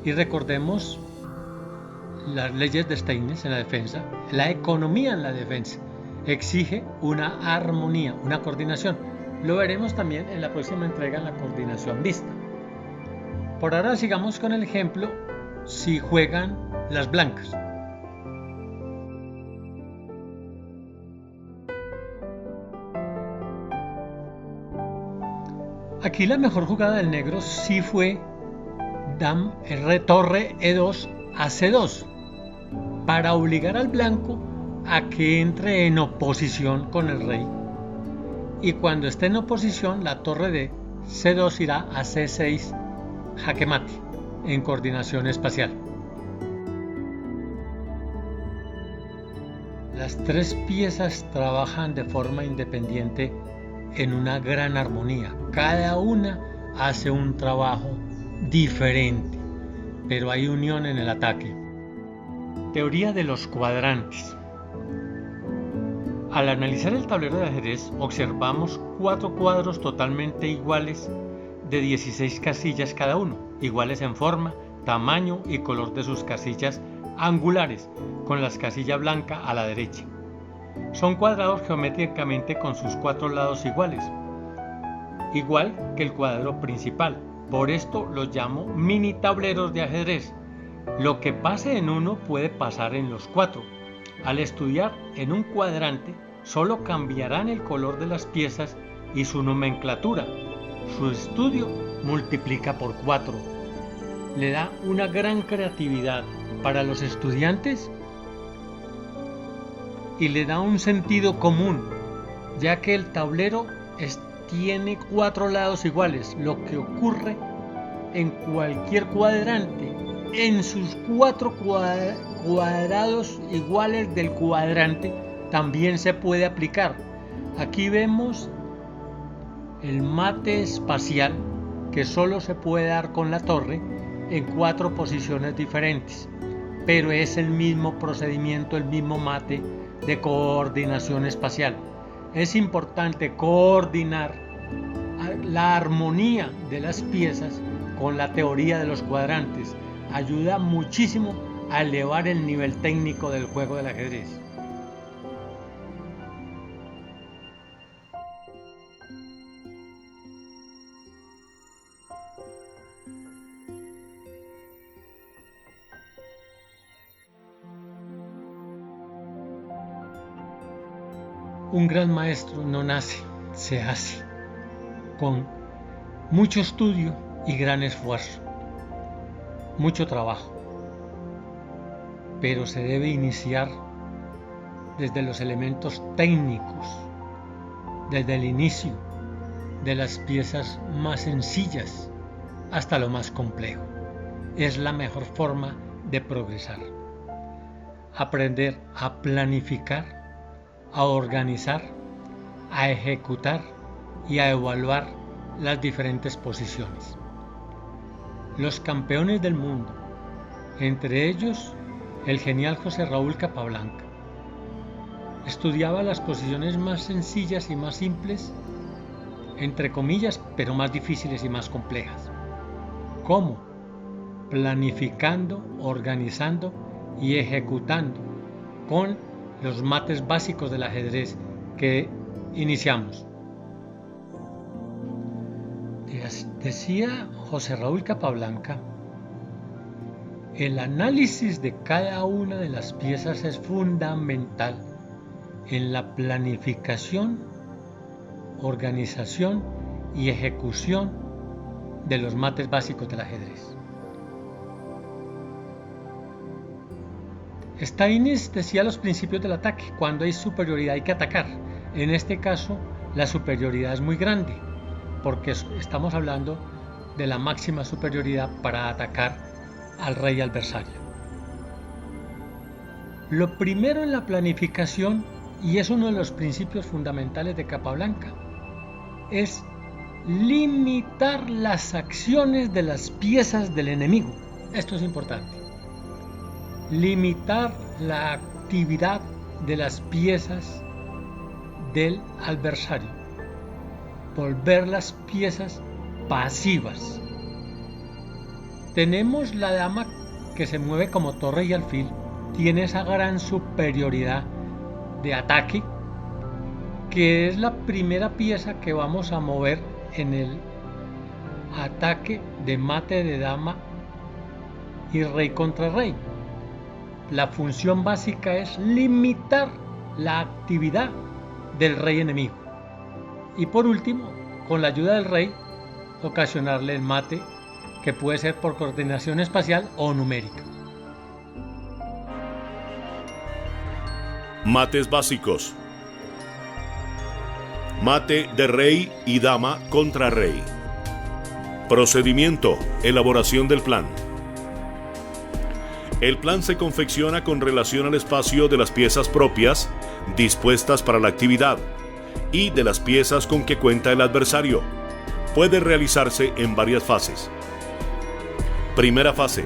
Y recordemos las leyes de Steiner en la defensa. La economía en la defensa exige una armonía, una coordinación. Lo veremos también en la próxima entrega, en la coordinación vista. Por ahora sigamos con el ejemplo si juegan las blancas. Aquí la mejor jugada del negro sí fue torre E2 a C2 para obligar al blanco a que entre en oposición con el rey, y cuando esté en oposición la torre de C2 irá a C6, jaque mate, en coordinación espacial. Las tres piezas trabajan de forma independiente en una gran armonía. Cada una hace un trabajo diferente, pero hay unión en el ataque. Teoría de los cuadrantes. Al analizar el tablero de ajedrez, observamos 4 cuadros totalmente iguales de 16 casillas cada uno, iguales en forma, tamaño y color de sus casillas angulares, con la casilla blanca a la derecha. Son cuadrados geométricamente con sus 4 lados iguales, igual que el cuadro principal. Por esto los llamo mini tableros de ajedrez. Lo que pase en uno puede pasar en los 4. Al estudiar en un cuadrante, solo cambiarán el color de las piezas y su nomenclatura. Su estudio multiplica por 4. Le da una gran creatividad para los estudiantes y le da un sentido común, ya que el tablero tiene 4 lados iguales. Lo que ocurre en cualquier cuadrante, en sus 4 cuadrados iguales del cuadrante, también se puede aplicar. Aquí vemos el mate espacial, que solo se puede dar con la torre en 4 posiciones diferentes, pero es el mismo procedimiento, el mismo mate de coordinación espacial. Es importante coordinar la armonía de las piezas con la teoría de los cuadrantes. Ayuda muchísimo a elevar el nivel técnico del juego del ajedrez. Un gran maestro no nace, se hace, con mucho estudio y gran esfuerzo, mucho trabajo. Pero se debe iniciar desde los elementos técnicos, desde el inicio, de las piezas más sencillas hasta lo más complejo. Es la mejor forma de progresar. Aprender a planificar, a organizar, a ejecutar y a evaluar las diferentes posiciones. Los campeones del mundo, entre ellos el genial José Raúl Capablanca, estudiaba las posiciones más sencillas y más simples, entre comillas, pero más difíciles y más complejas. ¿Cómo? Planificando, organizando y ejecutando con los mates básicos del ajedrez que iniciamos. Decía José Raúl Capablanca, el análisis de cada una de las piezas es fundamental en la planificación, organización y ejecución de los mates básicos del ajedrez. Steiner decía los principios del ataque. Cuando hay superioridad hay que atacar. En este caso, la superioridad es muy grande, porque estamos hablando de la máxima superioridad para atacar al rey adversario. Lo primero en la planificación, y es uno de los principios fundamentales de Capablanca, es limitar las acciones de las piezas del enemigo. Esto es importante. Limitar la actividad de las piezas del adversario, volver las piezas pasivas. Tenemos la dama que se mueve como torre y alfil, tiene esa gran superioridad de ataque, que es la primera pieza que vamos a mover en el ataque de mate de dama y rey contra rey. La función básica es limitar la actividad del rey enemigo. Y por último, con la ayuda del rey, ocasionarle el mate, que puede ser por coordinación espacial o numérica. Mates básicos. Mate de rey y dama contra rey. Procedimiento: elaboración del plan. El plan se confecciona con relación al espacio de las piezas propias dispuestas para la actividad y de las piezas con que cuenta el adversario. Puede realizarse en varias fases. Primera fase.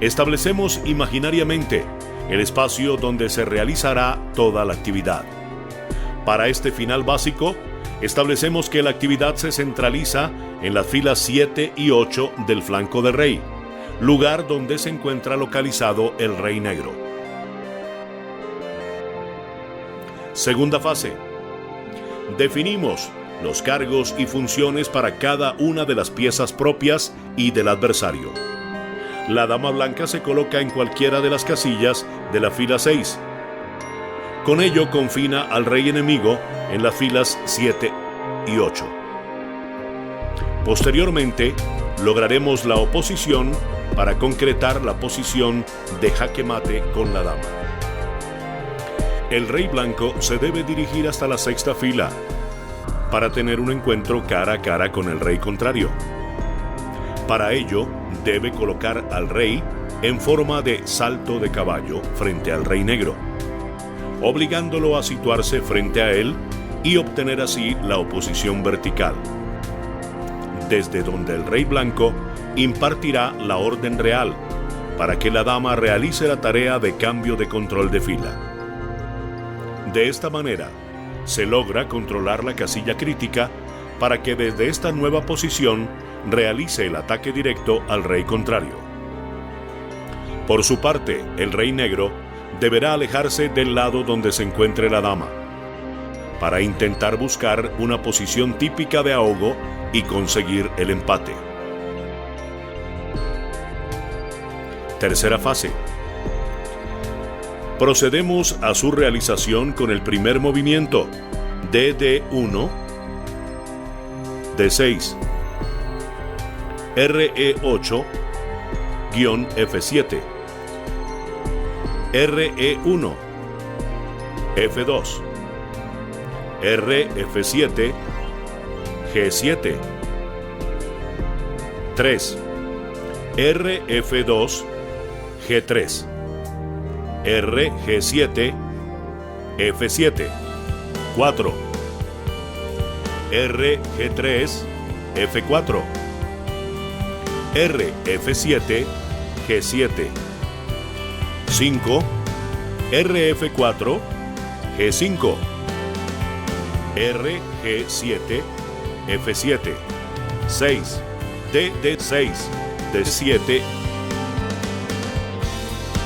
Establecemos imaginariamente el espacio donde se realizará toda la actividad. Para este final básico, establecemos que la actividad se centraliza en las filas 7 y 8 del flanco del rey, lugar donde se encuentra localizado el rey negro. Segunda fase. Definimos los cargos y funciones para cada una de las piezas propias y del adversario. La dama blanca se coloca en cualquiera de las casillas de la fila 6. Con ello confina al rey enemigo en las filas 7 y 8. Posteriormente, lograremos la oposición para concretar la posición de jaque mate con la dama. El rey blanco se debe dirigir hasta la sexta fila para tener un encuentro cara a cara con el rey contrario. Para ello, debe colocar al rey en forma de salto de caballo frente al rey negro, obligándolo a situarse frente a él y obtener así la oposición vertical, desde donde el rey blanco impartirá la orden real para que la dama realice la tarea de cambio de control de fila. De esta manera, se logra controlar la casilla crítica para que desde esta nueva posición realice el ataque directo al rey contrario. Por su parte, el rey negro deberá alejarse del lado donde se encuentre la dama, para intentar buscar una posición típica de ahogo y conseguir el empate. Tercera fase. Procedemos a su realización con el primer movimiento, DD1, D6, RE8, F7, RE1, F2, RF7, G7, 3, RF2, G3, RG7, F7, 4, RG3, F4, RF7, G7, 5, RF4, G5, RG7, F7, 6, DD6, D7,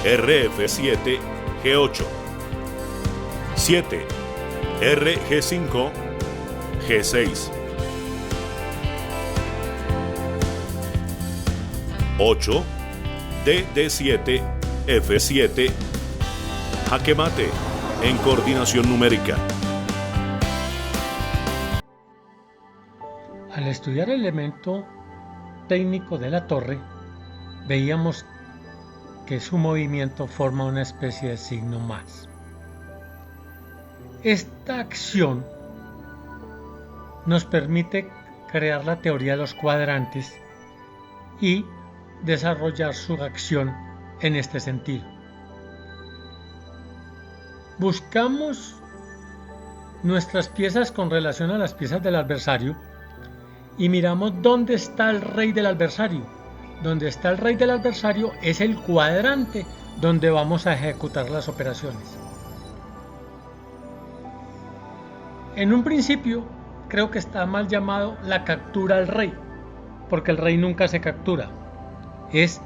RF7, G8, 7, RG5, G6, 8, DD7, F7, jaque mate en coordinación numérica. Al estudiar el elemento técnico de la torre, veíamos que su movimiento forma una especie de signo más. Esta acción nos permite crear la teoría de los cuadrantes y desarrollar su acción en este sentido. Buscamos nuestras piezas con relación a las piezas del adversario y miramos dónde está el rey del adversario. Donde está el rey del adversario es el cuadrante donde vamos a ejecutar las operaciones. En un principio creo que está mal llamado la captura al rey, porque el rey nunca se captura. Es,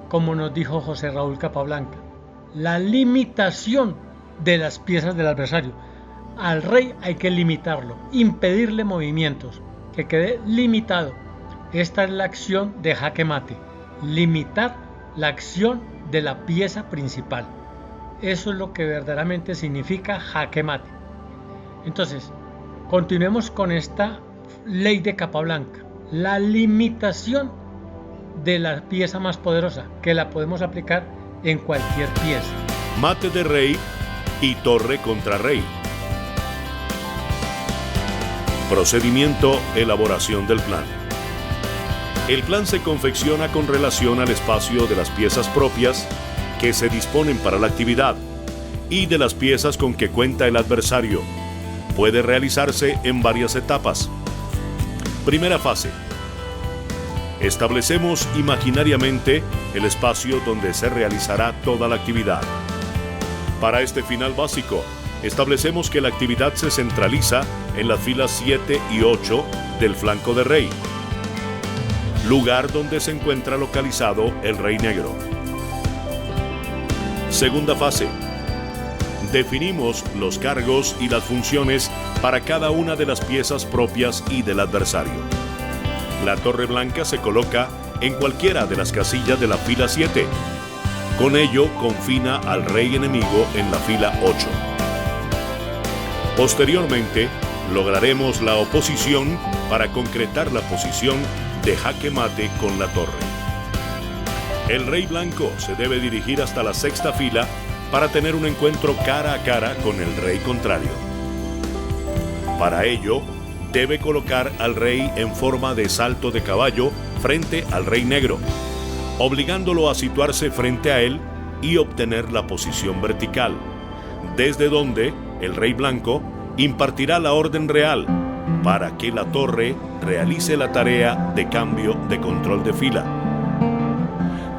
como nos dijo José Raúl Capablanca, la limitación de las piezas del adversario. Al rey hay que limitarlo, impedirle movimientos, que quede limitado. Esta es la acción de jaque mate, limitar la acción de la pieza principal. Eso es lo que verdaderamente significa jaque mate. Entonces, continuemos con esta ley de Capablanca, la limitación de la pieza más poderosa, que la podemos aplicar en cualquier pieza. Mate de rey y torre contra rey. Procedimiento: elaboración del plan. El plan se confecciona con relación al espacio de las piezas propias que se disponen para la actividad y de las piezas con que cuenta el adversario. Puede realizarse en varias etapas. Primera fase. Establecemos imaginariamente el espacio donde se realizará toda la actividad. Para este final básico, establecemos que la actividad se centraliza en las filas 7 y 8 del flanco de rey, lugar donde se encuentra localizado el rey negro. Segunda fase. Definimos los cargos y las funciones para cada una de las piezas propias y del adversario. La torre blanca se coloca en cualquiera de las casillas de la fila 7. Con ello confina al rey enemigo en la fila 8. Posteriormente, lograremos la oposición para concretar la posición de jaque mate con la torre. El rey blanco se debe dirigir hasta la sexta fila para tener un encuentro cara a cara con el rey contrario. Para ello, debe colocar al rey en forma de salto de caballo frente al rey negro, obligándolo a situarse frente a él y obtener la posición vertical, desde donde el rey blanco impartirá la orden real para que la torre realice la tarea de cambio de control de fila.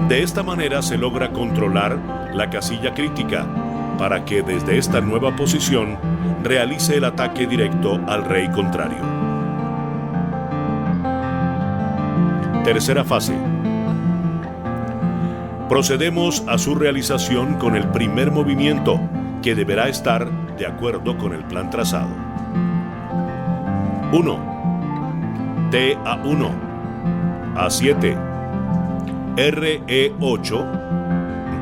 De esta manera se logra controlar la casilla crítica para que desde esta nueva posición realice el ataque directo al rey contrario. Tercera fase. Procedemos a su realización con el primer movimiento, que deberá estar de acuerdo con el plan trazado. 1. T a 1, A7, RE8,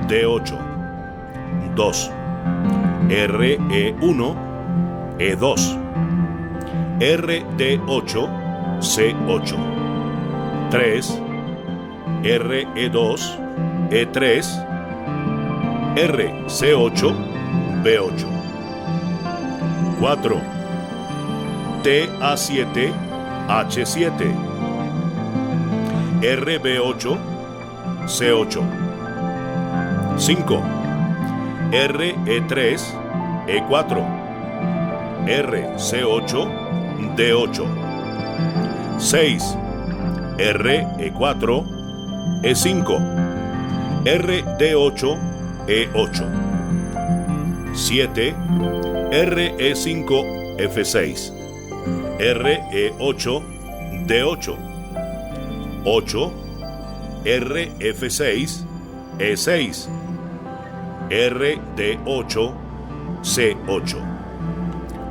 D8. 2. RE1, E2. RD8, C8. 3. RE2, E3. RC8, B8. 4. TA7, H7. RB8, C8. 5. RE3, E4. RC8, D8. 6. RE4, E5. RD8, E8. 7. RE5, F6. RE8, D8. 8. RF6, E6. RD8, C8.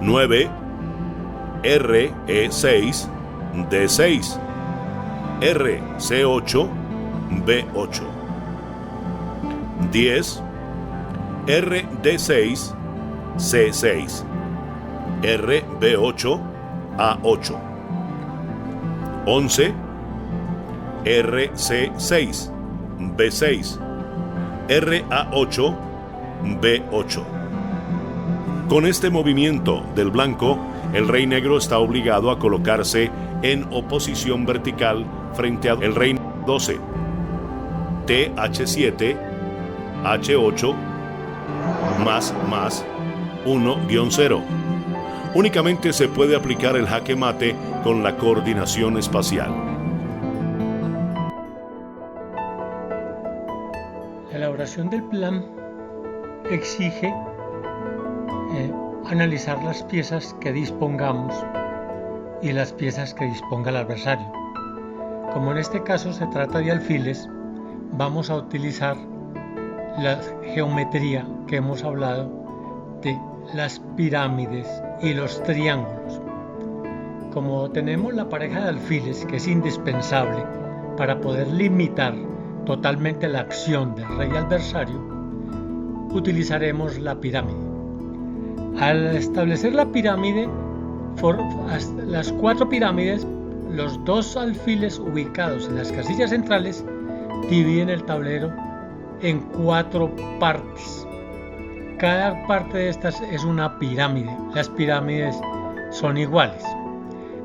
9. RE6, D6. RC8, B8. 10. RD6, C6. RB8, A8. 11. RC6, B6. RA8, B8. Con este movimiento del blanco, el rey negro está obligado a colocarse en oposición vertical frente al rey 12. TH7, H8, más 1-0. Únicamente se puede aplicar el jaque mate con la coordinación espacial. La elaboración del plan exige analizar las piezas que dispongamos y las piezas que disponga el adversario. Como en este caso se trata de alfiles, vamos a utilizar la geometría que hemos hablado de las pirámides y los triángulos. Como tenemos la pareja de alfiles, que es indispensable para poder limitar totalmente la acción del rey adversario, utilizaremos la pirámide. Al establecer la pirámide, las 4 pirámides, los 2 alfiles ubicados en las casillas centrales dividen el tablero en 4 partes. Cada parte de estas es una pirámide. Las pirámides son iguales.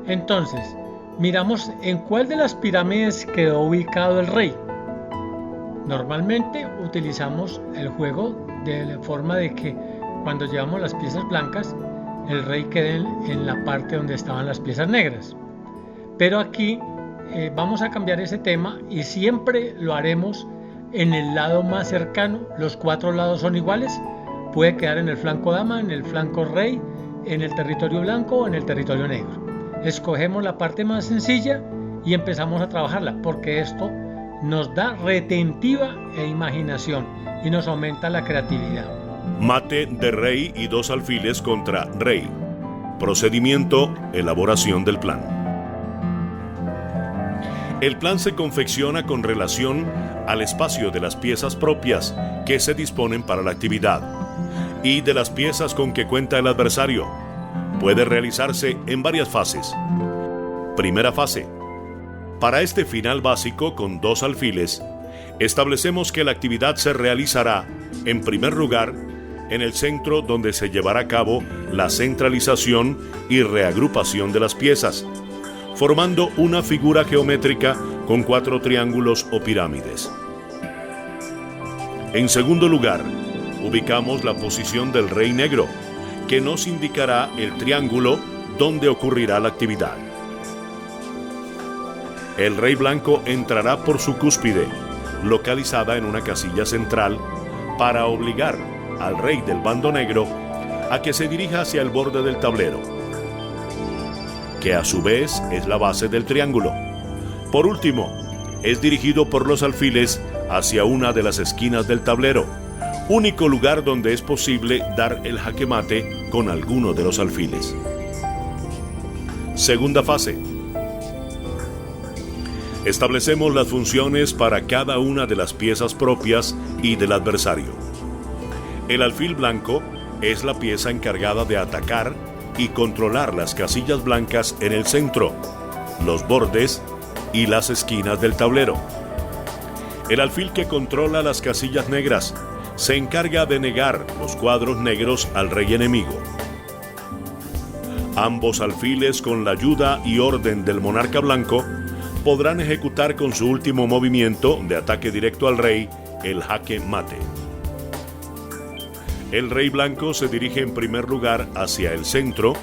Entonces, miramos en cuál de las pirámides quedó ubicado el rey. Normalmente utilizamos el juego de la forma de que cuando llevamos las piezas blancas, el rey quede en la parte donde estaban las piezas negras. Pero aquí vamos a cambiar ese tema y siempre lo haremos en el lado más cercano. Los 4 lados son iguales, puede quedar en el flanco dama, en el flanco rey, en el territorio blanco o en el territorio negro. Escogemos la parte más sencilla y empezamos a trabajarla, porque esto nos da retentiva e imaginación y nos aumenta la creatividad. Mate de rey y 2 alfiles contra rey. Procedimiento: elaboración del plan. El plan se confecciona con relación al espacio de las piezas propias que se disponen para la actividad y de las piezas con que cuenta el adversario. Puede realizarse en varias fases. Primera fase. Para este final básico con 2 alfiles, establecemos que la actividad se realizará, en primer lugar, en el centro, donde se llevará a cabo la centralización y reagrupación de las piezas, formando una figura geométrica con 4 triángulos o pirámides. En segundo lugar, ubicamos la posición del rey negro, que nos indicará el triángulo donde ocurrirá la actividad. El rey blanco entrará por su cúspide, localizada en una casilla central, para obligar al rey del bando negro a que se dirija hacia el borde del tablero, que a su vez es la base del triángulo. Por último, es dirigido por los alfiles hacia una de las esquinas del tablero, único lugar donde es posible dar el jaque mate con alguno de los alfiles. Segunda fase. Establecemos las funciones para cada una de las piezas propias y del adversario. El alfil blanco es la pieza encargada de atacar y controlar las casillas blancas en el centro, los bordes y las esquinas del tablero. El alfil que controla las casillas negras se encarga de negar los cuadros negros al rey enemigo. Ambos alfiles, con la ayuda y orden del monarca blanco, podrán ejecutar con su último movimiento de ataque directo al rey el jaque mate. El rey blanco se dirige en primer lugar hacia el centro,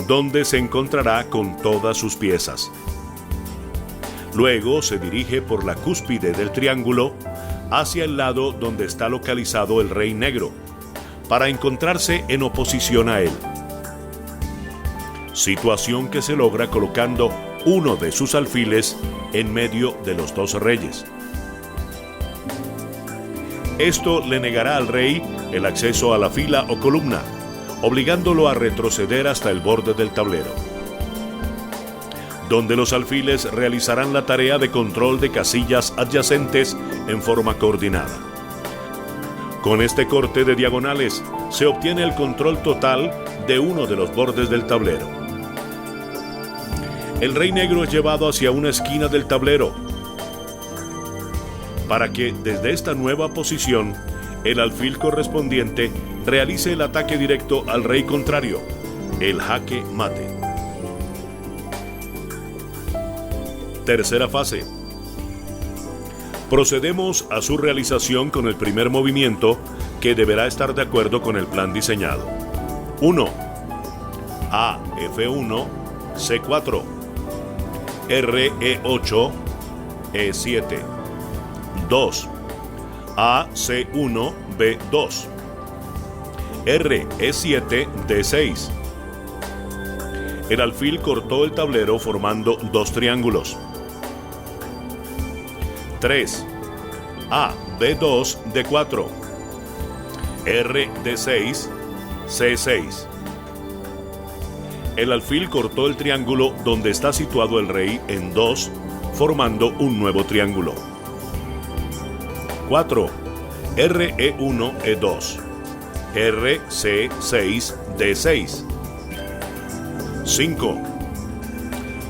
donde se encontrará con todas sus piezas. Luego se dirige por la cúspide del triángulo hacia el lado donde está localizado el rey negro, para encontrarse en oposición a él. Situación que se logra colocando uno de sus alfiles en medio de los 2 reyes. Esto le negará al rey el acceso a la fila o columna, obligándolo a retroceder hasta el borde del tablero, donde los alfiles realizarán la tarea de control de casillas adyacentes en forma coordinada. Con este corte de diagonales se obtiene el control total de uno de los bordes del tablero. El rey negro es llevado hacia una esquina del tablero, para que desde esta nueva posición el alfil correspondiente realice el ataque directo al rey contrario, el jaque mate. Tercera fase. Procedemos a su realización con el primer movimiento, que deberá estar de acuerdo con el plan diseñado. 1. A, F1, C4, R, E8, E7. 2. A, C1, B2, R, E7, D6. El alfil cortó el tablero formando 2 triángulos. 3. A, B2, D4, R, D6, C6. El alfil cortó el triángulo donde está situado el rey en 2, formando un nuevo triángulo. 4. R, E1, E2, R, C6, D6. 5.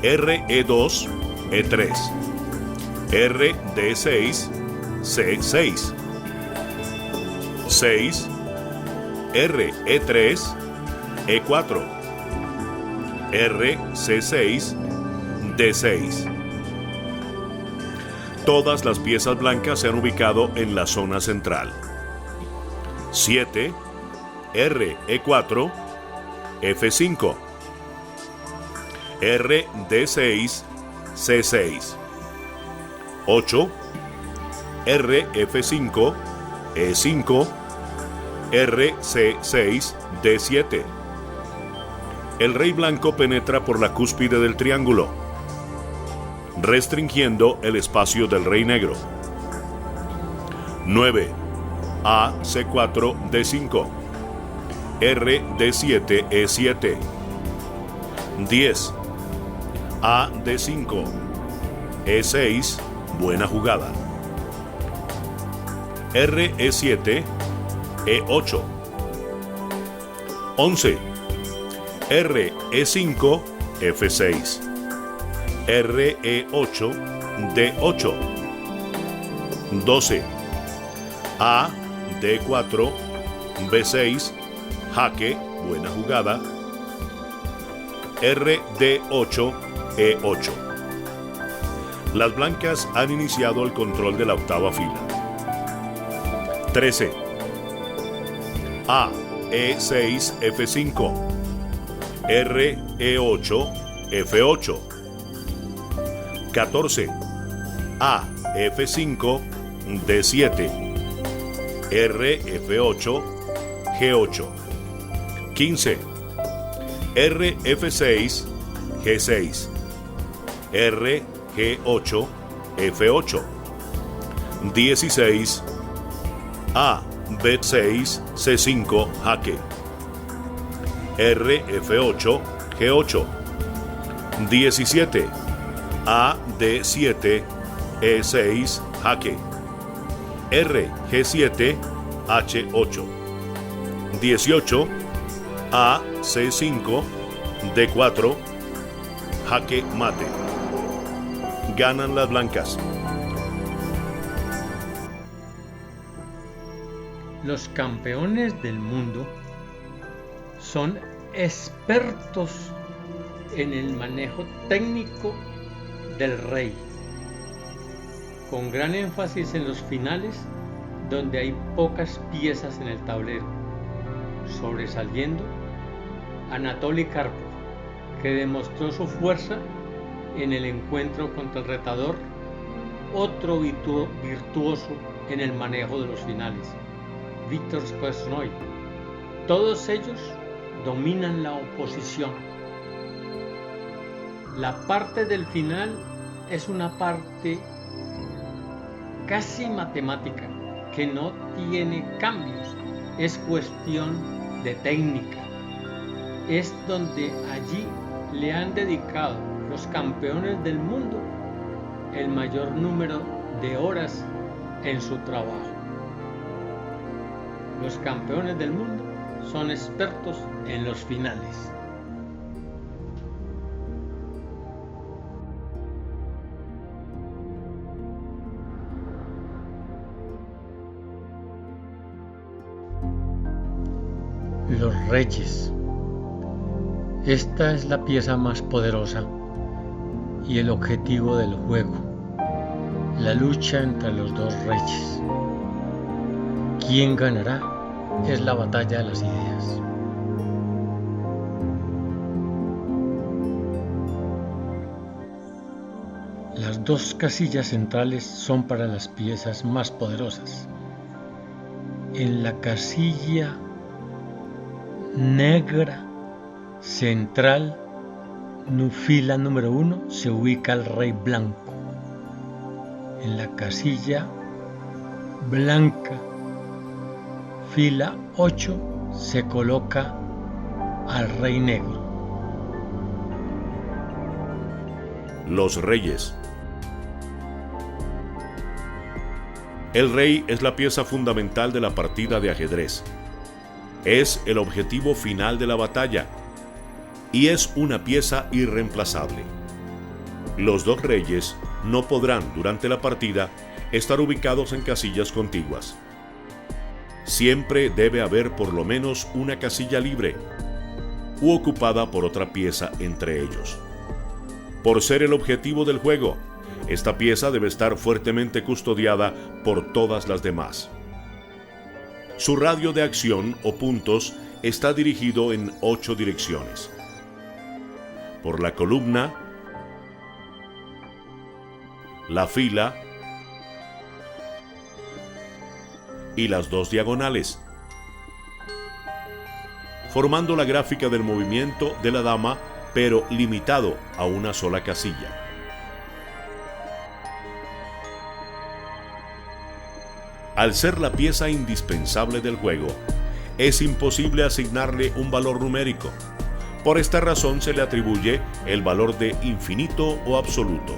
R, E2, E3, R, D6, C6. 6. R, E3, E4, R, C6, D6. Todas las piezas blancas se han ubicado en la zona central. 7. R, E4, F5, R, D6, C6. 8. R, F5, E5, RC6, D7. El rey blanco penetra por la cúspide del triángulo, restringiendo el espacio del rey negro. 9. A, C4, D5. R, D7, E7. 10. A, D5. E6, buena jugada. R, E7, E8. 11. R, E5, F6. R, E8, D8. 12. A, D4, B6, jaque, buena jugada. R, D8, E8. Las blancas han iniciado el control de la octava fila. 13. A, E6, F5. R, E8, F8. 14. A, F5, D7. R, F8, G8. 15. R, F6, G6. R, G8, F8. 16. A, B6, C5, jaque. R, F8, G8. 17. A, D7, E6, jaque. R, G7, H8. 18. A, C5, D4, jaque mate. Ganan las blancas. Los campeones del mundo son expertos en el manejo técnico del rey, con gran énfasis en los finales, donde hay pocas piezas en el tablero, sobresaliendo Anatoly Karpov, que demostró su fuerza en el encuentro contra el retador, otro virtuoso en el manejo de los finales, Víctor Skvoresnoy. Todos ellos dominan la oposición. La parte del final es una parte casi matemática, que no tiene cambios, es cuestión de técnica. Es donde allí le han dedicado los campeones del mundo el mayor número de horas en su trabajo. Los campeones del mundo son expertos en los finales. Los reyes. Esta es la pieza más poderosa y el objetivo del juego, la lucha entre los dos reyes. ¿Quién ganará? Es la batalla de las ideas. Las dos casillas centrales son para las piezas más poderosas. En la casilla negra central, fila número 1, se ubica el rey blanco. En la casilla blanca, fila 8, se coloca al rey negro. Los reyes. El rey es la pieza fundamental de la partida de ajedrez. Es el objetivo final de la batalla y es una pieza irreemplazable. Los dos reyes no podrán, durante la partida, estar ubicados en casillas contiguas. Siempre debe haber por lo menos una casilla libre u ocupada por otra pieza entre ellos. Por ser el objetivo del juego, esta pieza debe estar fuertemente custodiada por todas las demás. Su radio de acción o puntos está dirigido en 8 direcciones. Por la columna, la fila y las 2 diagonales. formando la gráfica del movimiento de la dama, pero limitado a una sola casilla. Al ser la pieza indispensable del juego, es imposible asignarle un valor numérico. Por esta razón se le atribuye el valor de infinito o absoluto.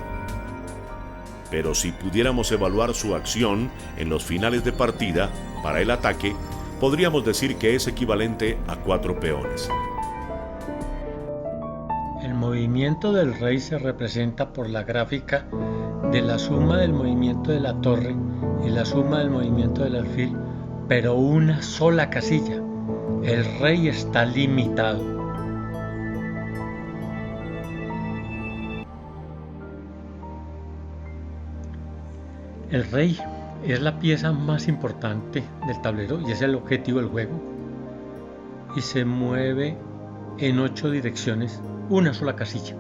Pero si pudiéramos evaluar su acción en los finales de partida para el ataque, podríamos decir que es equivalente a 4 peones. El movimiento del rey se representa por la gráfica de la suma del movimiento de la torre y la suma del movimiento del alfil, pero una sola casilla. El rey está limitado. El rey es la pieza más importante del tablero y es el objetivo del juego. Y se mueve en 8 direcciones, una sola casilla.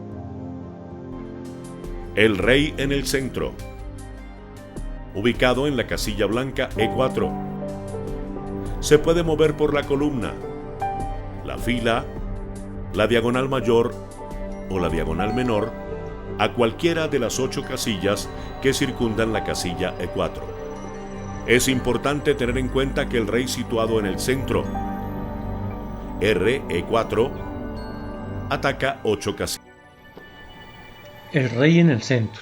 El rey en el centro, ubicado en la casilla blanca E4. Se puede mover por la columna, la fila, la diagonal mayor o la diagonal menor a cualquiera de las 8 casillas que circundan la casilla E4. Es importante tener en cuenta que el rey situado en el centro, RE4, ataca 8 casillas. El rey en el centro,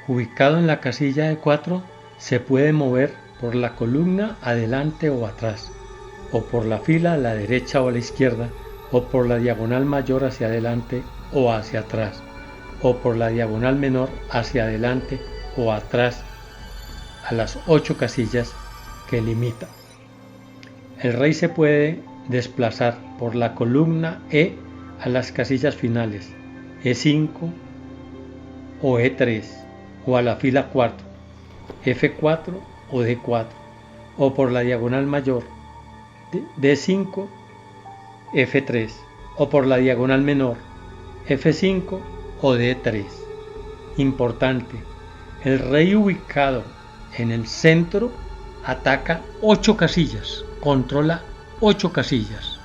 ubicado en la casilla E4, se puede mover por la columna adelante o atrás, o por la fila a la derecha o a la izquierda, o por la diagonal mayor hacia adelante o hacia atrás, o por la diagonal menor hacia adelante o atrás a las 8 casillas que limita. El rey se puede desplazar por la columna E a las casillas finales E5 o E3 o a la fila 4, F4 o D4, o por la diagonal mayor D5, F3, o por la diagonal menor F5 o D3. Importante, el rey ubicado en el centro ataca 8 casillas, controla 8 casillas.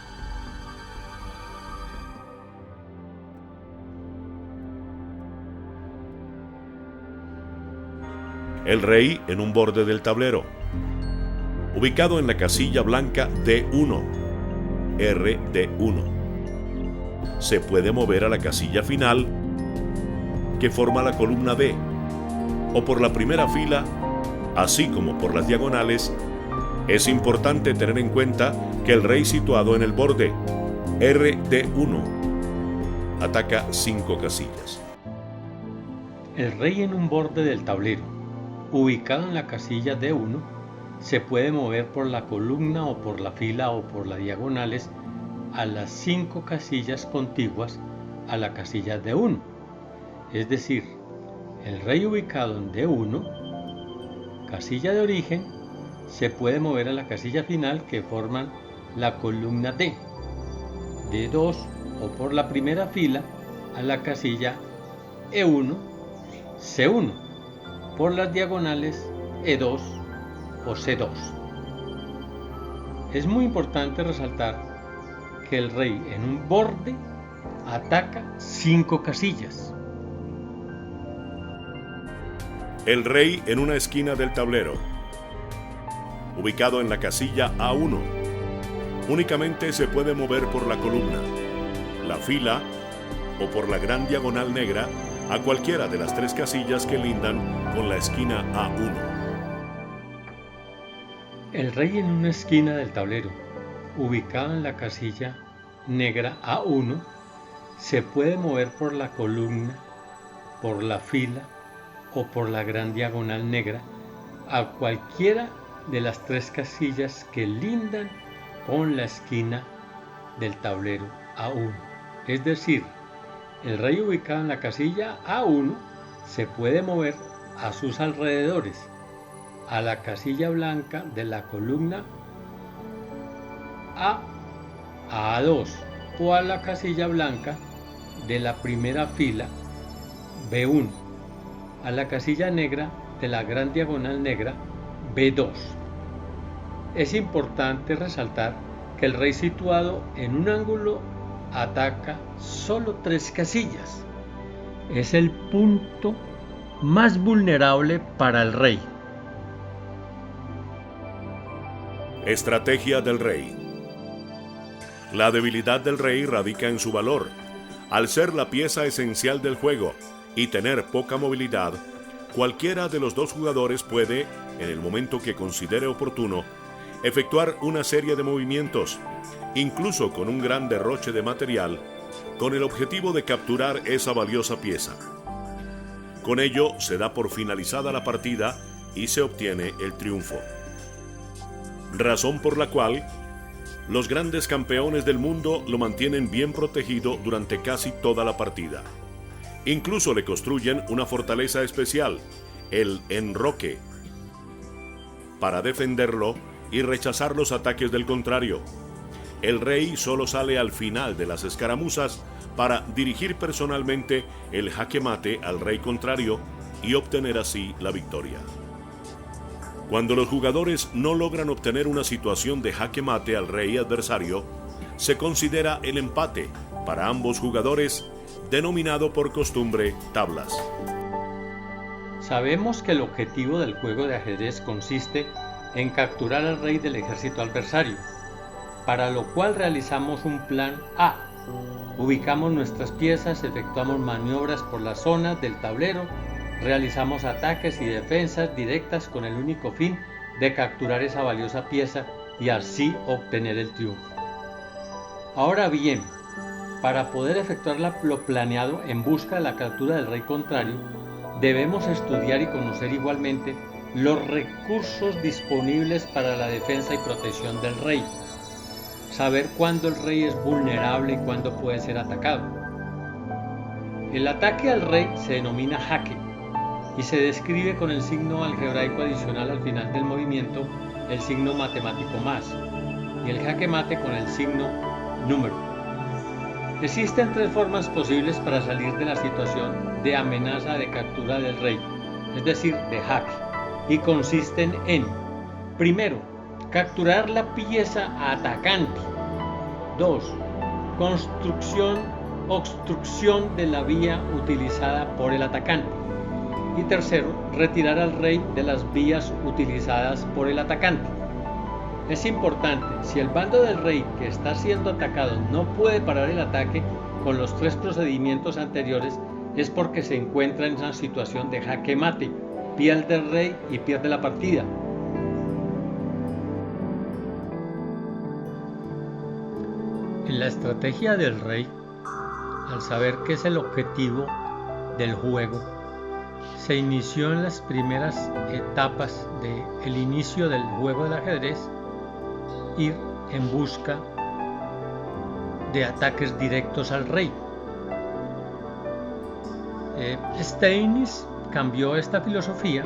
El rey en un borde del tablero, ubicado en la casilla blanca D1, RD1. Se puede mover a la casilla final que forma la columna D, o por la primera fila, así como por las diagonales. Es importante tener en cuenta que el rey situado en el borde RD1 ataca 5 casillas. El rey en un borde del tablero, ubicado en la casilla D1, se puede mover por la columna o por la fila o por las diagonales a las 5 casillas contiguas a la casilla D1. Es decir, el rey ubicado en D1, casilla de origen, se puede mover a la casilla final que forman la columna D, D2 o por la primera fila a la casilla E1, C1, por las diagonales E2 o C2. Es muy importante resaltar que el rey en un borde ataca 5 casillas. El rey en una esquina del tablero, ubicado en la casilla A1, únicamente se puede mover por la columna, la fila o por la gran diagonal negra a cualquiera de las 3 casillas que lindan con la esquina A1. El rey en una esquina del tablero, ubicado en la casilla negra A1, se puede mover por la columna, por la fila o por la gran diagonal negra a cualquiera de las 3 casillas que lindan con la esquina del tablero A1. Es decir, el rey ubicado en la casilla A1 se puede mover a sus alrededores, a la casilla blanca de la columna A a A2 o a la casilla blanca de la primera fila B1, a la casilla negra de la gran diagonal negra B2. Es importante resaltar que el rey situado en un ángulo ataca solo 3 casillas. Es el punto más vulnerable para el rey. Estrategia del rey. La debilidad del rey radica en su valor. Al ser la pieza esencial del juego y tener poca movilidad, cualquiera de los dos jugadores puede, en el momento que considere oportuno, efectuar una serie de movimientos, incluso con un gran derroche de material, con el objetivo de capturar esa valiosa pieza. Con ello se da por finalizada la partida y se obtiene el triunfo. Razón por la cual los grandes campeones del mundo lo mantienen bien protegido durante casi toda la partida. Incluso le construyen una fortaleza especial, el enroque, para defenderlo y rechazar los ataques del contrario. El rey solo sale al final de las escaramuzas para dirigir personalmente el jaque mate al rey contrario y obtener así la victoria. Cuando los jugadores no logran obtener una situación de jaque mate al rey adversario, se considera el empate para ambos jugadores, denominado por costumbre tablas. Sabemos que el objetivo del juego de ajedrez consiste en capturar al rey del ejército adversario, para lo cual realizamos un plan A. Ubicamos nuestras piezas, efectuamos maniobras por las zonas del tablero, realizamos ataques y defensas directas con el único fin de capturar esa valiosa pieza y así obtener el triunfo. Ahora bien, para poder efectuar lo planeado en busca de la captura del rey contrario, debemos estudiar y conocer igualmente los recursos disponibles para la defensa y protección del rey. Saber cuándo el rey es vulnerable y cuándo puede ser atacado. El ataque al rey se denomina jaque y se describe con el signo algebraico adicional al final del movimiento, el signo matemático más, y el jaque mate con el signo número. Existen 3 formas posibles para salir de la situación de amenaza de captura del rey, es decir, de jaque, y consisten en: primero, capturar la pieza atacante. 2. Obstrucción de la vía utilizada por el atacante. Y tercero, retirar al rey de las vías utilizadas por el atacante. Es importante, si el bando del rey que está siendo atacado no puede parar el ataque con los 3 procedimientos anteriores, es porque se encuentra en una situación de jaque mate, pierde el rey y pierde la partida. En la estrategia del rey, al saber qué es el objetivo del juego, se inició en las primeras etapas del inicio del juego del ajedrez, ir en busca de ataques directos al rey. Steinitz cambió esta filosofía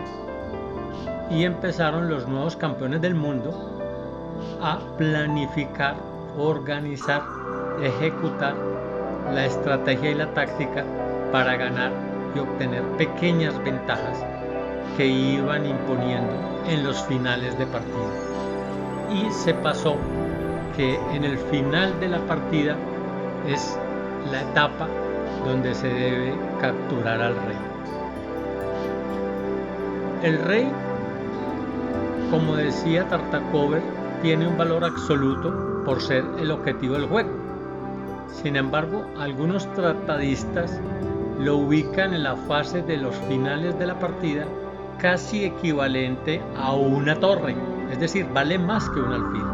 y empezaron los nuevos campeones del mundo a planificar, organizar, ejecutar la estrategia y la táctica para ganar y obtener pequeñas ventajas que iban imponiendo en los finales de partida. Y se pasó que en el final de la partida es la etapa donde se debe capturar al rey. El rey, como decía Tartakover, tiene un valor absoluto por ser el objetivo del juego. Sin embargo, algunos tratadistas lo ubican en la fase de los finales de la partida, casi equivalente a una torre, es decir, vale más que un alfil.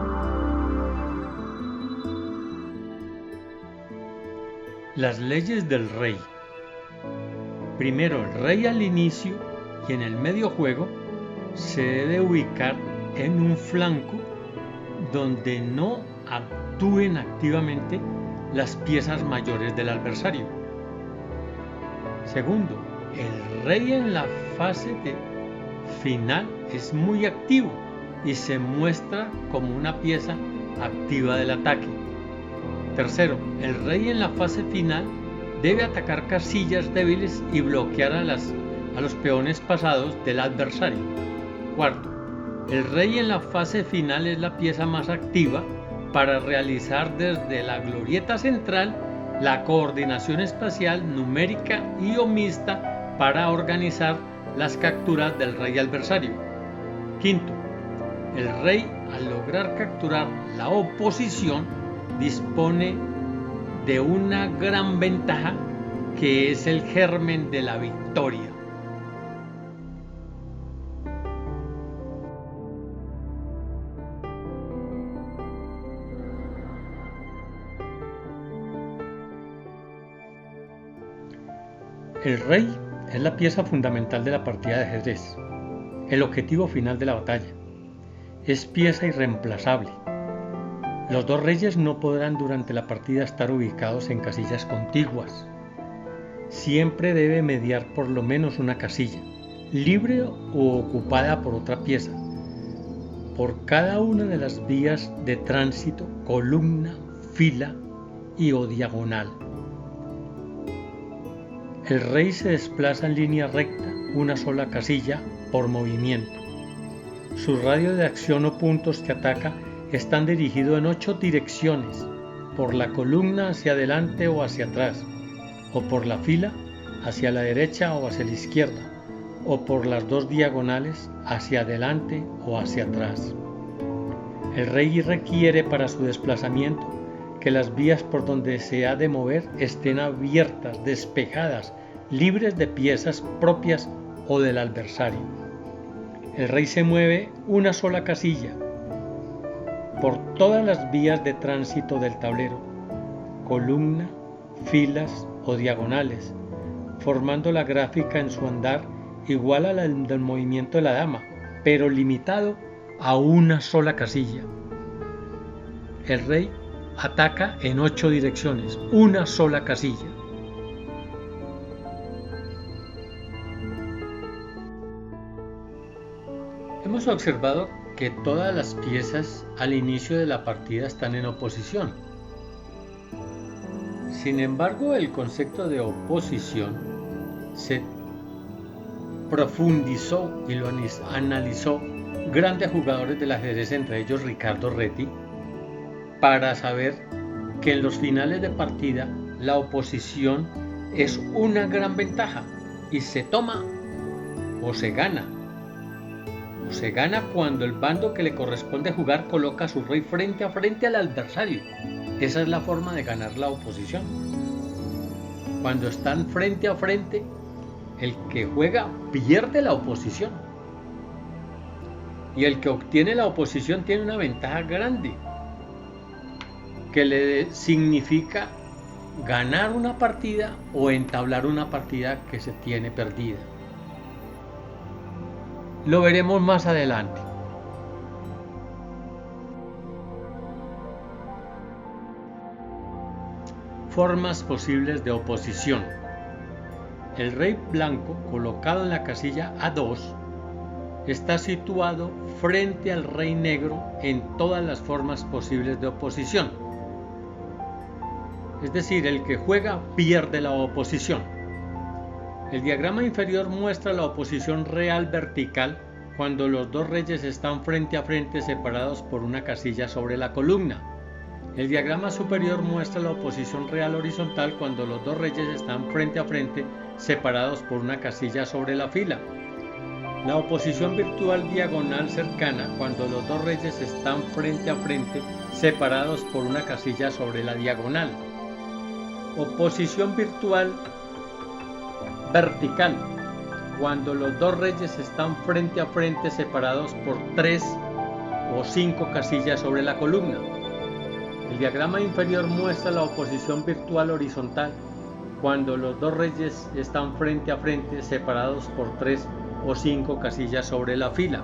Las leyes del rey. Primero, el rey al inicio y en el medio juego se debe ubicar en un flanco donde no actúen activamente las piezas mayores del adversario. Segundo, el rey en la fase de final es muy activo y se muestra como una pieza activa del ataque. Tercero, el rey en la fase final debe atacar casillas débiles y bloquear a los peones pasados del adversario. Cuarto, el rey en la fase final es la pieza más activa para realizar desde la glorieta central la coordinación espacial numérica y o mixta para organizar las capturas del rey adversario. Quinto, el rey, al lograr capturar la oposición, dispone de una gran ventaja que es el germen de la victoria. El rey es la pieza fundamental de la partida de ajedrez, el objetivo final de la batalla. Es pieza irreemplazable. Los dos reyes no podrán durante la partida estar ubicados en casillas contiguas. Siempre debe mediar por lo menos una casilla, libre o ocupada por otra pieza, por cada una de las vías de tránsito, columna, fila y o diagonal. El rey se desplaza en línea recta, una sola casilla por movimiento. Su radio de acción o puntos que ataca están dirigidos en 8 direcciones, por la columna hacia adelante o hacia atrás, o por la fila hacia la derecha o hacia la izquierda, o por las 2 diagonales hacia adelante o hacia atrás. El rey requiere para su desplazamiento que las vías por donde se ha de mover estén abiertas, despejadas, libres de piezas propias o del adversario. El rey se mueve una sola casilla por todas las vías de tránsito del tablero, columna, filas o diagonales, formando la gráfica en su andar igual a la del movimiento de la dama, pero limitado a una sola casilla. El rey ataca en 8 direcciones, una sola casilla. Hemos observado que todas las piezas al inicio de la partida están en oposición. Sin embargo, el concepto de oposición se profundizó y lo analizó grandes jugadores del ajedrez, entre ellos Ricardo Reti, para saber que en los finales de partida la oposición es una gran ventaja y se toma o se gana. O se gana cuando el bando que le corresponde jugar coloca a su rey frente a frente al adversario. Esa es la forma de ganar la oposición. Cuando están frente a frente, el que juega pierde la oposición. Y el que obtiene la oposición tiene una ventaja grande, que le significa ganar una partida o entablar una partida que se tiene perdida. Lo veremos más adelante. Formas posibles de oposición. El rey blanco, colocado en la casilla A2, está situado frente al rey negro en todas las formas posibles de oposición. Es decir, el que juega pierde la oposición. El diagrama inferior muestra la oposición real vertical cuando los dos reyes están frente a frente separados por una casilla sobre la columna. El diagrama superior muestra la oposición real horizontal cuando los dos reyes están frente a frente separados por una casilla sobre la fila. La oposición virtual diagonal cercana cuando los dos reyes están frente a frente separados por una casilla sobre la diagonal. Oposición virtual vertical cuando los dos reyes están frente a frente separados por 3 o 5 casillas sobre la columna. El diagrama inferior muestra la oposición virtual horizontal cuando los dos reyes están frente a frente separados por 3 o 5 casillas sobre la fila.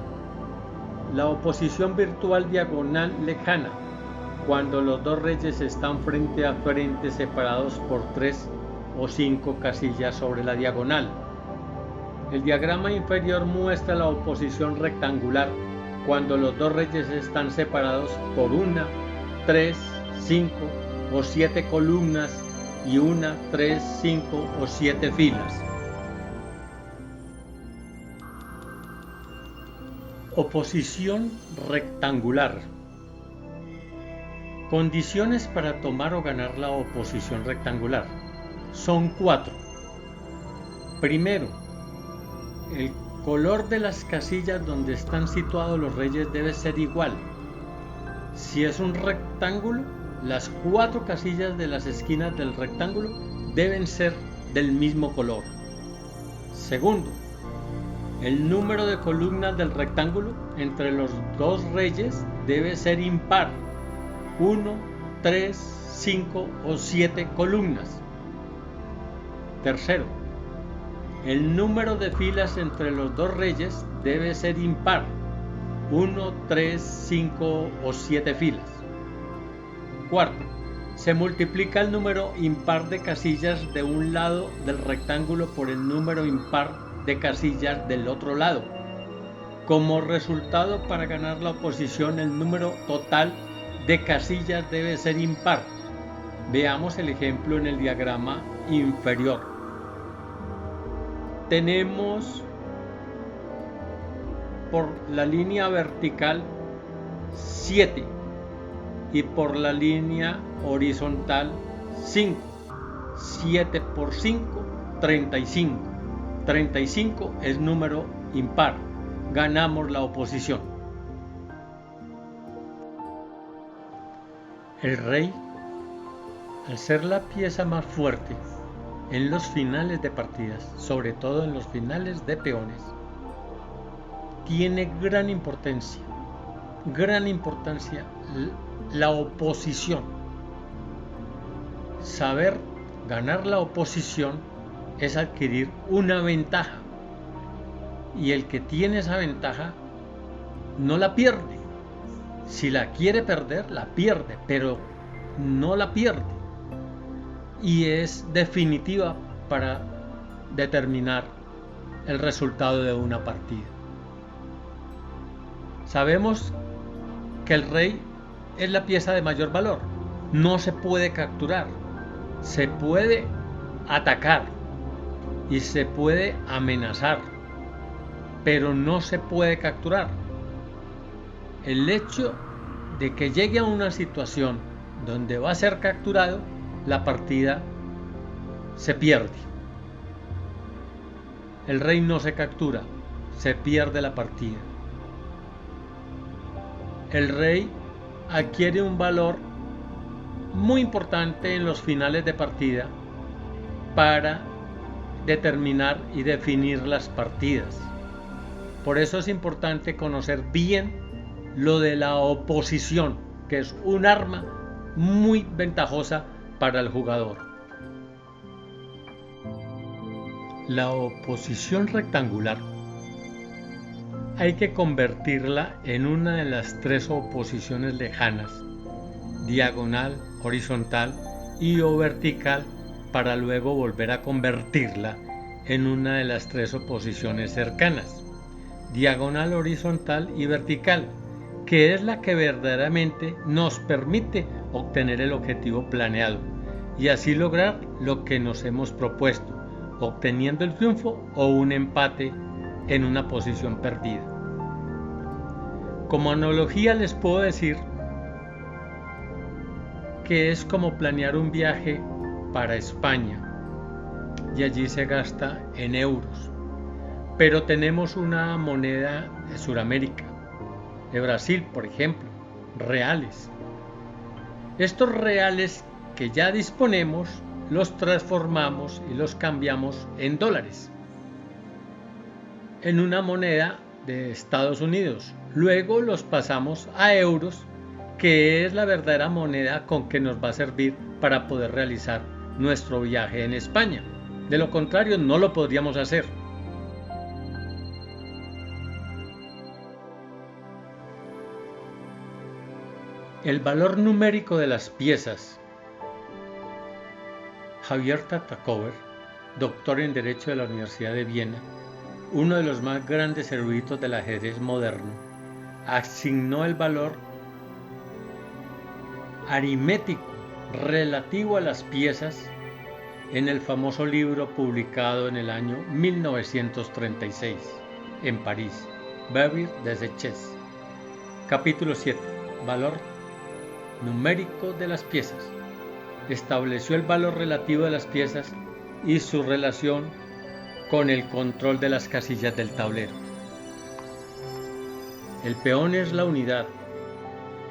La oposición virtual diagonal lejana cuando los dos reyes están frente a frente separados por 3 o 5 casillas sobre la diagonal. El diagrama inferior muestra la oposición rectangular cuando los dos reyes están separados por 1, 3, 5 o 7 columnas y 1, 3, 5 o 7 filas. Oposición rectangular. Condiciones para tomar o ganar la oposición rectangular. Son 4. Primero, el color de las casillas donde están situados los reyes debe ser igual. Si es un rectángulo, las 4 casillas de las esquinas del rectángulo deben ser del mismo color. Segundo, el número de columnas del rectángulo entre los 2 reyes debe ser impar. 1, 3, 5 o 7 columnas. Tercero, el número de filas entre los 2 reyes debe ser impar. 1, 3, 5 o 7 filas. Cuarto, se multiplica el número impar de casillas de un lado del rectángulo por el número impar de casillas del otro lado. Como resultado, para ganar la oposición, el número total de casillas debe ser impar. Veamos el ejemplo en el diagrama inferior. Tenemos por la línea vertical 7 y por la línea horizontal 5. 7 por 5, 35. 35 es número impar. Ganamos la oposición. El rey, al ser la pieza más fuerte en los finales de partidas, sobre todo en los finales de peones, tiene gran importancia la oposición. Saber ganar la oposición es adquirir una ventaja, y el que tiene esa ventaja no la pierde. Si la quiere perder, la pierde, pero no la pierde, y es definitiva para determinar el resultado de una partida. Sabemos que el rey es la pieza de mayor valor. No se puede capturar, se puede atacar y se puede amenazar, pero no se puede capturar. El hecho de que llegue a una situación donde va a ser capturado, la partida se pierde. El rey no se captura, se pierde la partida. El rey adquiere un valor muy importante en los finales de partida para determinar y definir las partidas. Por eso es importante conocer bien lo de la oposición, que es un arma muy ventajosa para el jugador. La oposición rectangular hay que convertirla en una de las 3 oposiciones lejanas: diagonal, horizontal y o vertical, para luego volver a convertirla en una de las 3 oposiciones cercanas: diagonal, horizontal y vertical, que es la que verdaderamente nos permite obtener el objetivo planeado y así lograr lo que nos hemos propuesto, obteniendo el triunfo o un empate en una posición perdida. Como analogía les puedo decir que es como planear un viaje para España y allí se gasta en euros, pero tenemos una moneda de Sudamérica, de Brasil por ejemplo, reales. Estos reales que ya disponemos los transformamos y los cambiamos en dólares, en una moneda de Estados Unidos. Luego los pasamos a euros, que es la verdadera moneda con que nos va a servir para poder realizar nuestro viaje en España. De lo contrario, no lo podríamos hacer. El valor numérico de las piezas. Javier Tartakower, doctor en Derecho de la Universidad de Viena, uno de los más grandes eruditos del ajedrez moderno, asignó el valor aritmético relativo a las piezas en el famoso libro publicado en el año 1936 en París, Barbier des Chess. Capítulo 7. Valor numérico de las piezas. Estableció el valor relativo de las piezas y su relación con el control de las casillas del tablero. El peón es la unidad,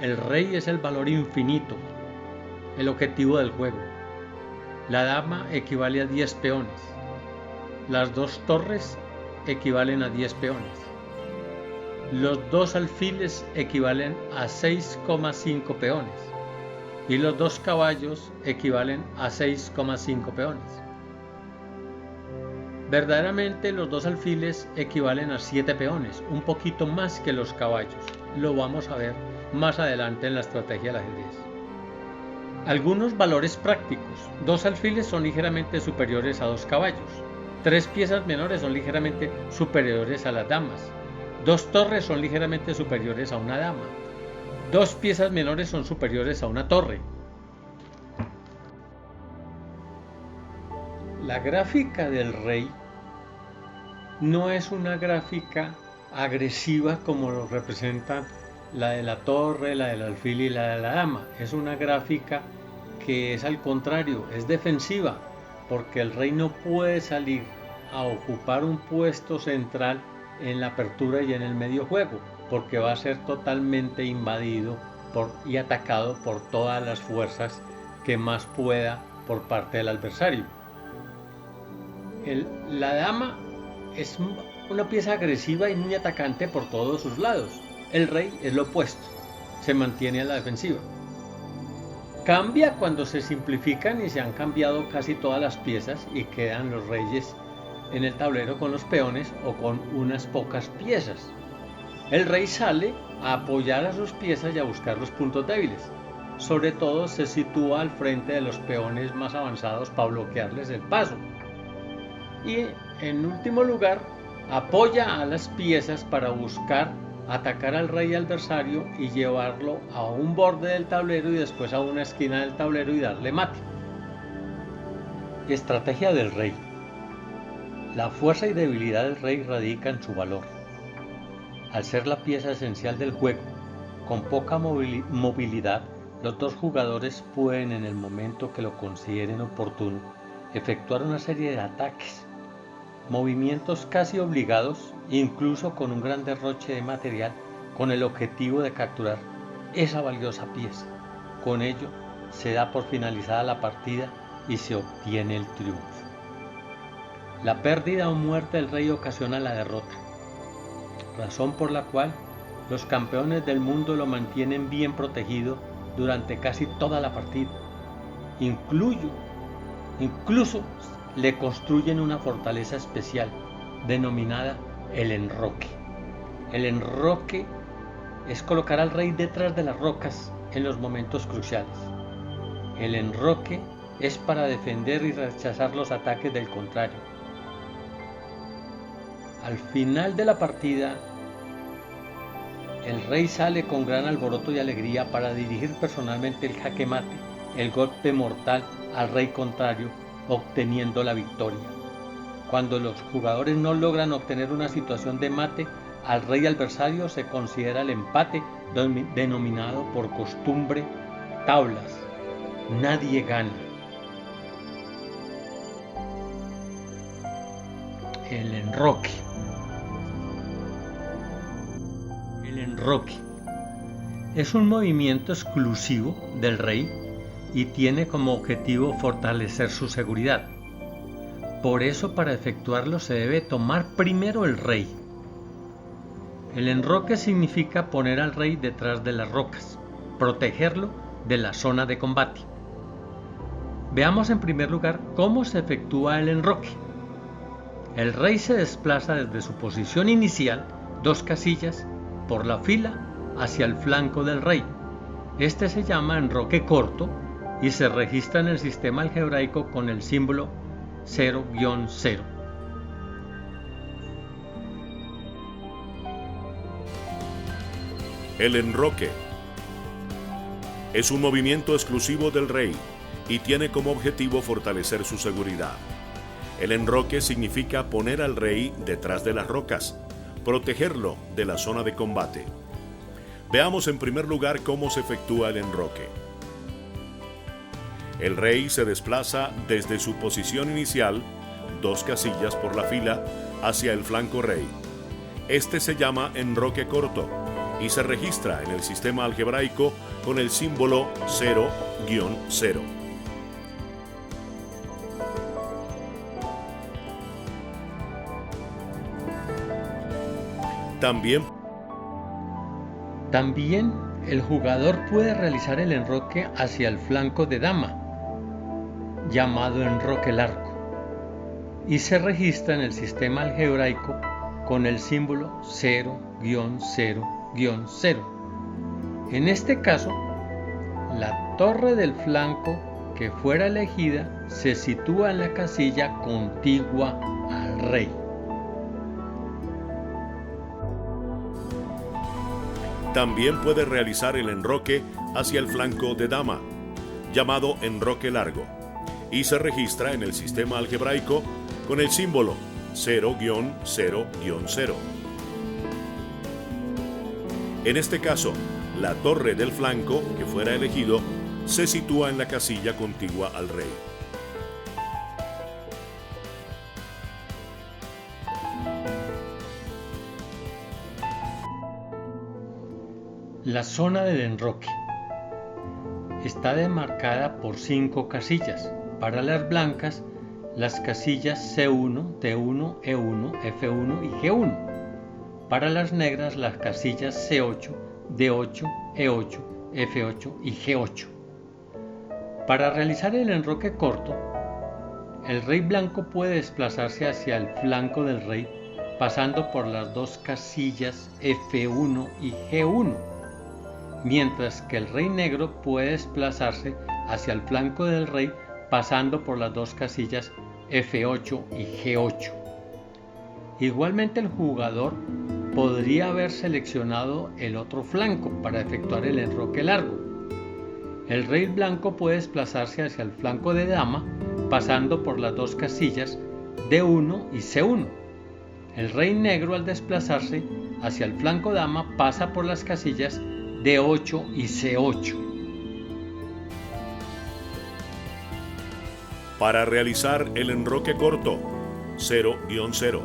el rey es el valor infinito, el objetivo del juego. La dama equivale a 10 peones, las 2 torres equivalen a 10 peones, los 2 alfiles equivalen a 6,5 peones y los 2 caballos equivalen a 6,5 peones. Verdaderamente los 2 alfiles equivalen a 7 peones, un poquito más que los caballos. Lo vamos a ver más adelante en la estrategia del ajedrez. Algunos valores prácticos. 2 alfiles son ligeramente superiores a 2 caballos. 3 piezas menores son ligeramente superiores a las damas. 2 torres son ligeramente superiores a una dama. 2 piezas menores son superiores a una torre. La gráfica del rey no es una gráfica agresiva como lo representan la de la torre, la del alfil y la de la dama. Es una gráfica que es al contrario, es defensiva, porque el rey no puede salir a ocupar un puesto central en la apertura y en el medio juego, porque va a ser totalmente invadido y atacado por todas las fuerzas que más pueda por parte del adversario. La dama es una pieza agresiva y muy atacante por todos sus lados. El rey es lo opuesto, se mantiene a la defensiva. Cambia cuando se simplifican y se han cambiado casi todas las piezas y quedan los reyes en el tablero con los peones o con unas pocas piezas. El rey sale a apoyar a sus piezas y a buscar los puntos débiles. Sobre todo se sitúa al frente de los peones más avanzados para bloquearles el paso. Y en último lugar, apoya a las piezas para buscar atacar al rey adversario y llevarlo a un borde del tablero y después a una esquina del tablero y darle mate. Estrategia del rey. La fuerza y debilidad del rey radica en su valor. Al ser la pieza esencial del juego, con poca movilidad, los 2 jugadores pueden, en el momento que lo consideren oportuno, efectuar una serie de ataques, movimientos casi obligados, incluso con un gran derroche de material, con el objetivo de capturar esa valiosa pieza. Con ello, se da por finalizada la partida y se obtiene el triunfo. La pérdida o muerte del rey ocasiona la derrota, razón por la cual los campeones del mundo lo mantienen bien protegido durante casi toda la partida. Incluso le construyen una fortaleza especial denominada el enroque. El enroque es colocar al rey detrás de las rocas en los momentos cruciales. El enroque es para defender y rechazar los ataques del contrario. Al final de la partida, el rey sale con gran alboroto y alegría para dirigir personalmente el jaque mate, el golpe mortal al rey contrario, obteniendo la victoria. Cuando los jugadores no logran obtener una situación de mate al rey adversario, se considera el empate, denominado por costumbre tablas. Nadie gana. El enroque. El enroque es un movimiento exclusivo del rey y tiene como objetivo fortalecer su seguridad. Por eso, para efectuarlo se debe tomar primero el rey. El enroque significa poner al rey detrás de las rocas, protegerlo de la zona de combate. Veamos en primer lugar cómo se efectúa el enroque. El rey se desplaza desde su posición inicial 2 casillas por la fila hacia el flanco del rey. Este se llama enroque corto y se registra en el sistema algebraico con el símbolo 0-0. El enroque es un movimiento exclusivo del rey y tiene como objetivo fortalecer su seguridad. El enroque significa poner al rey detrás de las rocas, protegerlo de la zona de combate. Veamos en primer lugar cómo se efectúa el enroque. El rey se desplaza desde su posición inicial, 2 casillas por la fila, hacia el flanco rey. Este se llama enroque corto y se registra en el sistema algebraico con el símbolo 0-0. También el jugador puede realizar el enroque hacia el flanco de dama, llamado enroque largo, y se registra en el sistema algebraico con el símbolo 0-0-0. En este caso, la torre del flanco que fuera elegida se sitúa en la casilla contigua al rey. También puede realizar el enroque hacia el flanco de dama, llamado enroque largo, y se registra en el sistema algebraico con el símbolo 0-0-0. En este caso, la torre del flanco que fuera elegido se sitúa en la casilla contigua al rey. La zona del enroque está demarcada por 5 casillas. Para las blancas, las casillas C1, D1, E1, F1 y G1. Para las negras, las casillas C8, D8, E8, F8 y G8. Para realizar el enroque corto, el rey blanco puede desplazarse hacia el flanco del rey pasando por las 2 casillas F1 y G1, mientras que el rey negro puede desplazarse hacia el flanco del rey pasando por las 2 casillas F8 y G8. Igualmente el jugador podría haber seleccionado el otro flanco para efectuar el enroque largo. El rey blanco puede desplazarse hacia el flanco de dama pasando por las 2 casillas D1 y C1. El rey negro, al desplazarse hacia el flanco dama, pasa por las casillas D8 y C8. Para realizar el enroque corto 0-0,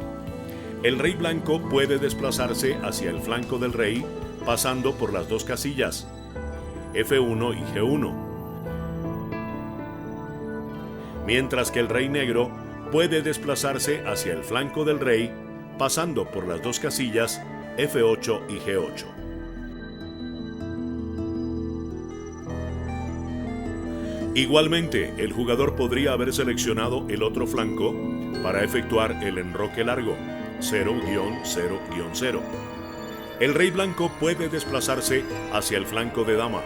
el rey blanco puede desplazarse hacia el flanco del rey pasando por las 2 casillas F1 y G1, mientras que el rey negro puede desplazarse hacia el flanco del rey pasando por las 2 casillas F8 y G8. Igualmente, el jugador podría haber seleccionado el otro flanco para efectuar el enroque largo 0-0-0. El rey blanco puede desplazarse hacia el flanco de dama,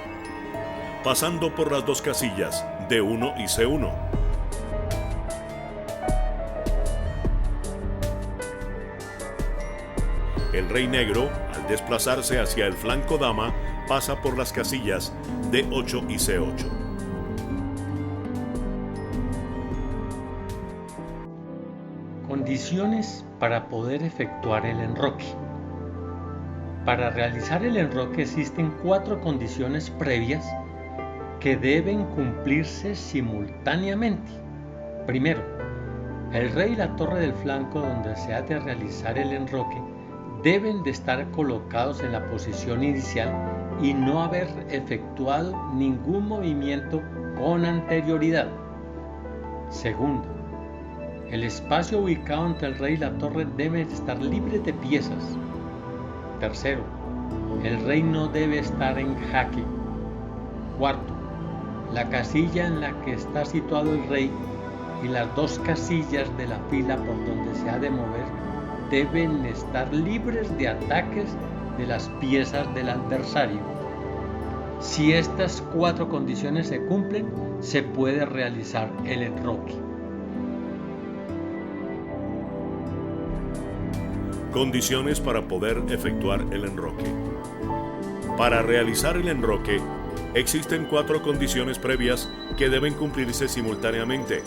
pasando por las 2 casillas D1 y C1. El rey negro, al desplazarse hacia el flanco dama, pasa por las casillas D8 y C8. Condiciones para poder efectuar el enroque. Para realizar el enroque existen 4 condiciones previas que deben cumplirse simultáneamente. Primero, el rey y la torre del flanco donde se ha de realizar el enroque deben de estar colocados en la posición inicial y no haber efectuado ningún movimiento con anterioridad. Segundo, el espacio ubicado entre el rey y la torre debe estar libre de piezas. Tercero, el rey no debe estar en jaque. Cuarto, la casilla en la que está situado el rey y las 2 casillas de la fila por donde se ha de mover deben estar libres de ataques de las piezas del adversario. Si estas 4 condiciones se cumplen, se puede realizar el enroque. Condiciones para poder efectuar el enroque. Para realizar el enroque, existen 4 condiciones previas que deben cumplirse simultáneamente.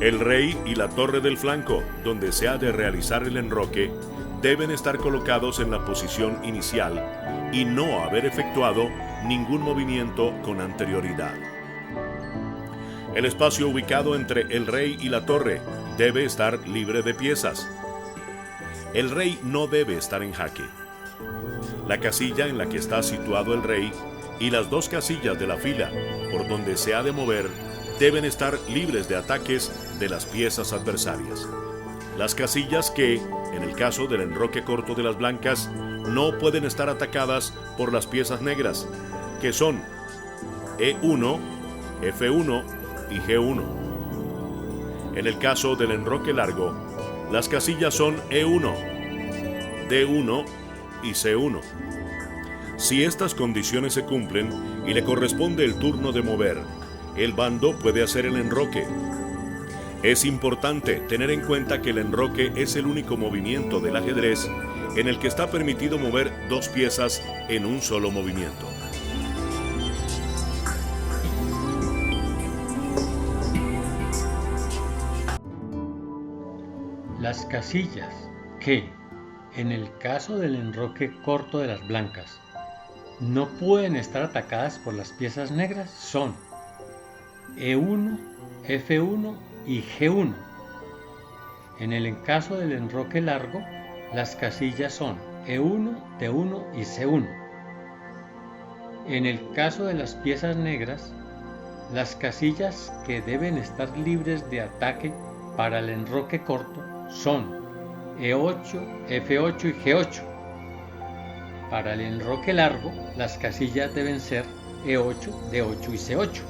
El rey y la torre del flanco, donde se ha de realizar el enroque, deben estar colocados en la posición inicial y no haber efectuado ningún movimiento con anterioridad. El espacio ubicado entre el rey y la torre debe estar libre de piezas. El rey no debe estar en jaque. La casilla en la que está situado el rey y las dos casillas de la fila por donde se ha de mover deben estar libres de ataques de las piezas adversarias. Las casillas que, en el caso del enroque corto de las blancas, no pueden estar atacadas por las piezas negras, que son E1, F1 y G1. En el caso del enroque largo, las casillas son E1, D1 y C1. Si estas condiciones se cumplen y le corresponde el turno de mover, el bando puede hacer el enroque. Es importante tener en cuenta que el enroque es el único movimiento del ajedrez en el que está permitido mover dos piezas en un solo movimiento. Las casillas que, en el caso del enroque corto de las blancas, no pueden estar atacadas por las piezas negras son E1, F1 y G1. En el caso del enroque largo, las casillas son E1, D1 y C1. En el caso de las piezas negras, las casillas que deben estar libres de ataque para el enroque corto son E8, F8 y G8. Para el enroque largo, las casillas deben ser E8, D8 y C8.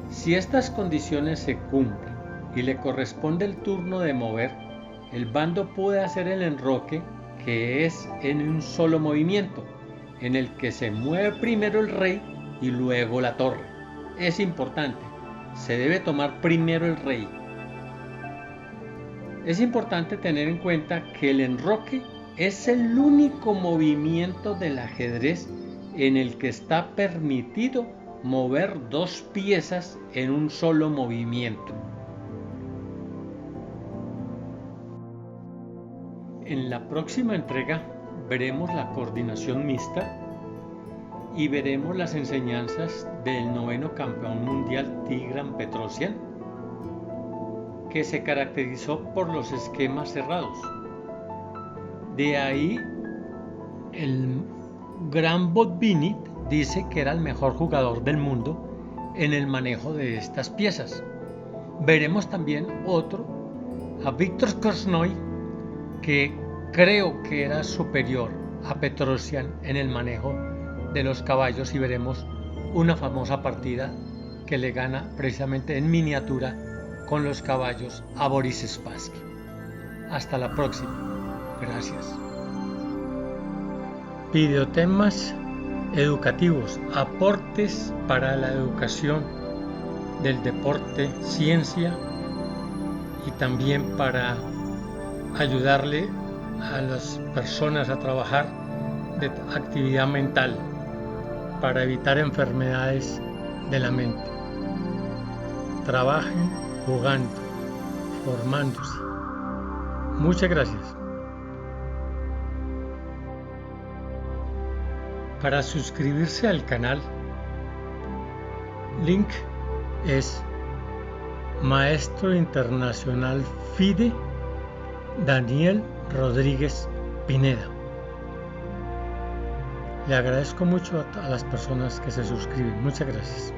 Si estas condiciones se cumplen y le corresponde el turno de mover, el bando puede hacer el enroque, que es en un solo movimiento, en el que se mueve primero el rey y luego la torre. Es importante, se debe tomar primero el rey. Es importante tener en cuenta que el enroque es el único movimiento del ajedrez en el que está permitido mover dos piezas en un solo movimiento. En la próxima entrega veremos la coordinación mixta y veremos las enseñanzas del 9º campeón mundial Tigran Petrosyan, que se caracterizó por los esquemas cerrados. De ahí el gran Botvinnik dice que era el mejor jugador del mundo en el manejo de estas piezas. Veremos también otro, a Viktor Korchnoi, que creo que era superior a Petrosyan en el manejo de los caballos, y veremos una famosa partida que le gana precisamente en miniatura con los caballos a Boris Spassky. Hasta la próxima. Gracias. Videotemas educativos, aportes para la educación del deporte, ciencia, y también para ayudarle a las personas a trabajar de actividad mental para evitar enfermedades de la mente. Trabajen jugando, formándose. Muchas gracias. Para suscribirse al canal, link es Maestro Internacional FIDE Daniel Rodríguez Pineda. Le agradezco mucho a las personas que se suscriben. Muchas gracias.